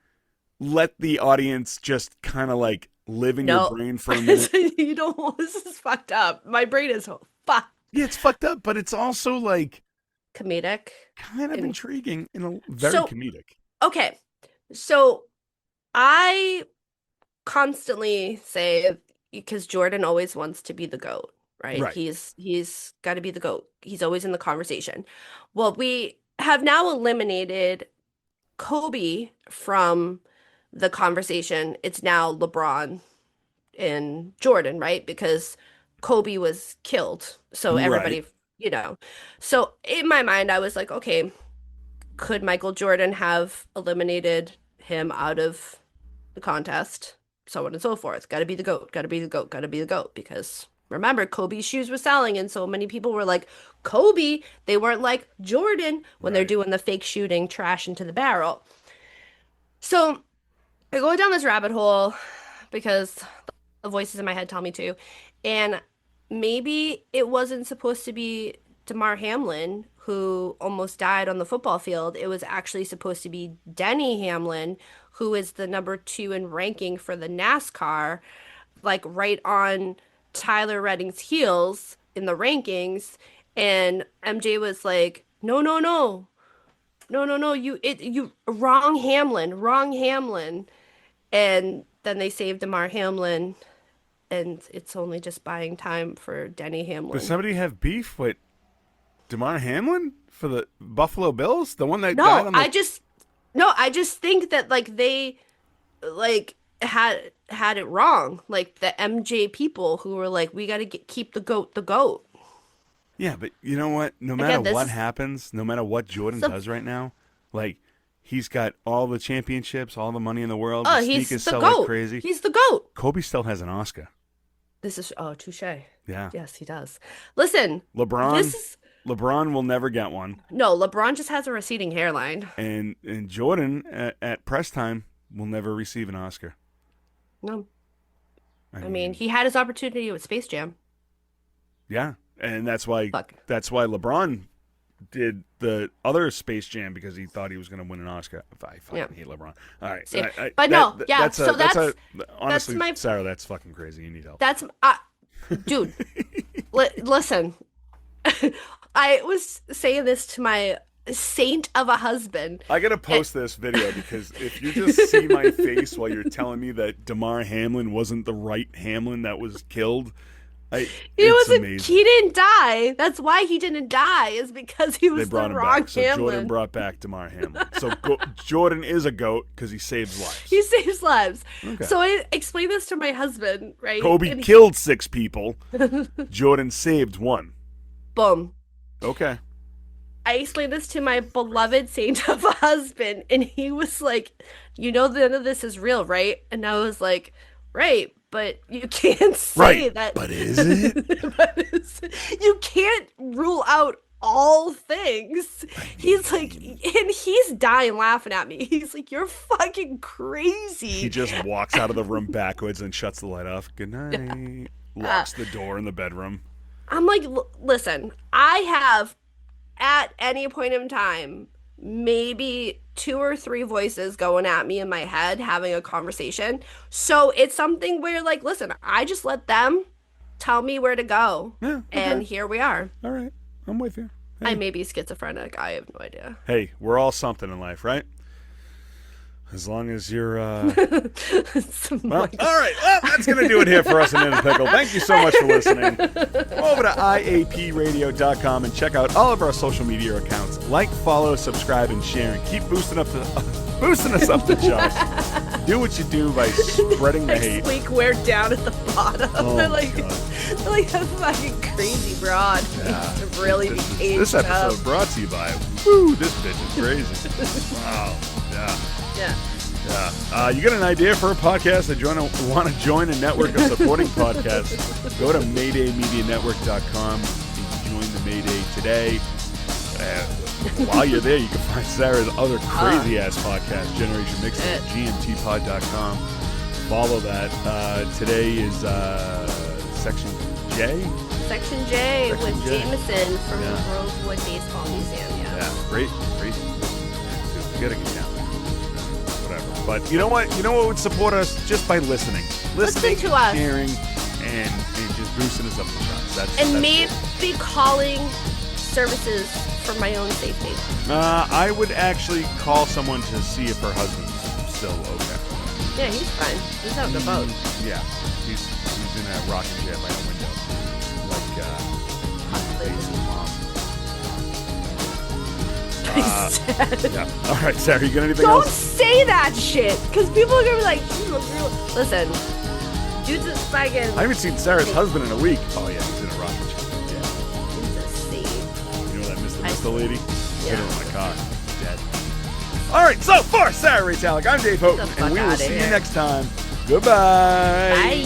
A: let the audience just kind of like live in your brain for a minute?
B: You don't. This is fucked up. My brain is fucked.
A: Yeah, it's fucked up, but it's also like
B: Comedic,
A: kind of intriguing and very comedic.
B: Okay, so I constantly say, because Jordan always wants to be the GOAT, right? He's got to be the GOAT. He's always in the conversation. Well, we have now eliminated Kobe from the conversation. It's now LeBron and Jordan, right? Because Kobe was killed. So everybody, So in my mind, I was like, okay, could Michael Jordan have eliminated him out of the contest? So on and so forth. Got to be the GOAT. Got to be the GOAT. Got to be the GOAT. Because remember, Kobe's shoes were selling, and so many people were like, Kobe. They weren't like Jordan when they're doing the fake shooting trash into the barrel. So I go down this rabbit hole because the voices in my head tell me to. And maybe it wasn't supposed to be Damar Hamlin who almost died on the football field. It was actually supposed to be Denny Hamlin, who is the number 2 in ranking for the NASCAR, like right on Tyler Redding's heels in the rankings. And MJ was like, no, you wrong Hamlin. And then they saved Damar Hamlin, and it's only just buying time for Denny Hamlin.
A: Does somebody have beef with Damar Hamlin for the Buffalo Bills? The one that died on the...
B: I just think that like they like had it wrong. Like the MJ people who were like, we got to keep the GOAT.
A: Yeah, but you know what? No matter what happens, no matter what Jordan does right now, like he's got all the championships, all the money in the world.
B: Oh,
A: he's
B: the GOAT.
A: Like crazy.
B: He's the GOAT.
A: Kobe still has an Oscar.
B: This is touche.
A: Yeah.
B: Yes, he does. Listen,
A: LeBron will never get one.
B: No, LeBron just has a receding hairline.
A: And Jordan at press time will never receive an Oscar.
B: No. I mean, he had his opportunity with Space Jam.
A: Yeah, and that's why LeBron did the other Space Jam, because he thought he was going to win an Oscar. I fucking hate LeBron. All right, honestly, Sarah, that's fucking crazy. You need help.
B: That's dude. Listen, I was saying this to my saint of a husband.
A: I gotta post this video because if you just see my face while you're telling me that Damar Hamlin wasn't the right Hamlin that was killed, It's amazing.
B: He didn't die. That's why he didn't die, is because he
A: They
B: was the
A: brought him
B: wrong
A: back. So
B: Hamlin.
A: Jordan brought back Damar Hamlin. So Jordan is a GOAT because he saves lives.
B: He saves lives.
A: Okay.
B: So I explained this to my husband, right?
A: Kobe
B: And
A: killed 6 people. Jordan saved 1.
B: boom.
A: Okay.
B: I explained this to my beloved saint of a husband, and he was like, none of this is real, right? And I was like, right, but you can't say that.
A: But is it?
B: You can't rule out all things. He's like, and he's dying laughing at me. He's like, you're fucking crazy.
A: He just walks out of the room backwards and shuts the light off. Good night. Locks the door in the bedroom.
B: I'm like, listen, I have at any point in time maybe 2 or 3 voices going at me in my head having a conversation. So it's something where, like, listen, I just let them tell me where to go.
A: Yeah, okay.
B: And here we are.
A: All right. I'm with you. Hey.
B: I may be schizophrenic. I have no idea.
A: Hey, we're all something in life, right? As long as you're, well, all right. Well, that's going to do it here for us in In A Pickle. Thank you so much for listening. Go over to iapradio.com and check out all of our social media accounts. Like, follow, subscribe, and share, and keep boosting us up the charts. Do what you do by spreading the hate.
B: Squeakware down at the bottom.
A: Oh,
B: they're like a fucking crazy broad.
A: Yeah.
B: To really be aged
A: This episode
B: up.
A: brought to you by, this bitch is crazy. Wow. Yeah.
B: Yeah.
A: You got an idea for a podcast that you want to join a network of supporting podcasts? Go to MaydayMediaNetwork.com and join the Mayday today. While you're there, you can find Sarah's other crazy-ass podcast, Generation Mix at GMTpod.com. Follow that. Today is Section J?
B: Section J
A: Section
B: with
A: J.
B: Jameson from the Rosewood Baseball Museum.
A: Yeah, great. Gotta get down. Whatever. But you know what? You know what would support us? Just by listening.
B: Listen to us.
A: Sharing, and just boosting us up the charts. That's
B: maybe calling services for my own safety.
A: I would actually call someone to see if her husband's still okay.
B: Yeah, he's fine. He's out in the boat.
A: Yeah, he's in a rocking chair by a window, like Daisy mom. Yeah. All right, Sarah, you got anything
B: Don't
A: else?
B: say that shit, because people are gonna be like, listen, dude's a fucking.
A: I haven't seen Sarah's husband in a week. Oh yeah, he's in a rocking chair. Yeah.
B: He's a saint.
A: You know that Mr. lady?
B: Yeah.
A: Hit her in the car. Dead. All right, so for Sarah Ray-Talic, I'm Dave Houghton, and we will see you next time. Goodbye.
B: Bye.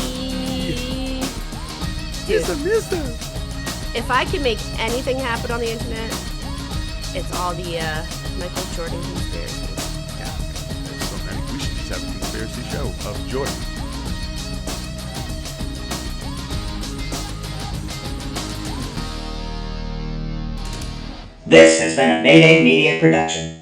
B: Dude,
A: Mister.
B: if I can make anything happen on the internet, it's all the Michael Jordan conspiracy.
A: Yeah. There's so many. We should just have a conspiracy show of Jordan.
C: This has been a Mayday Media production.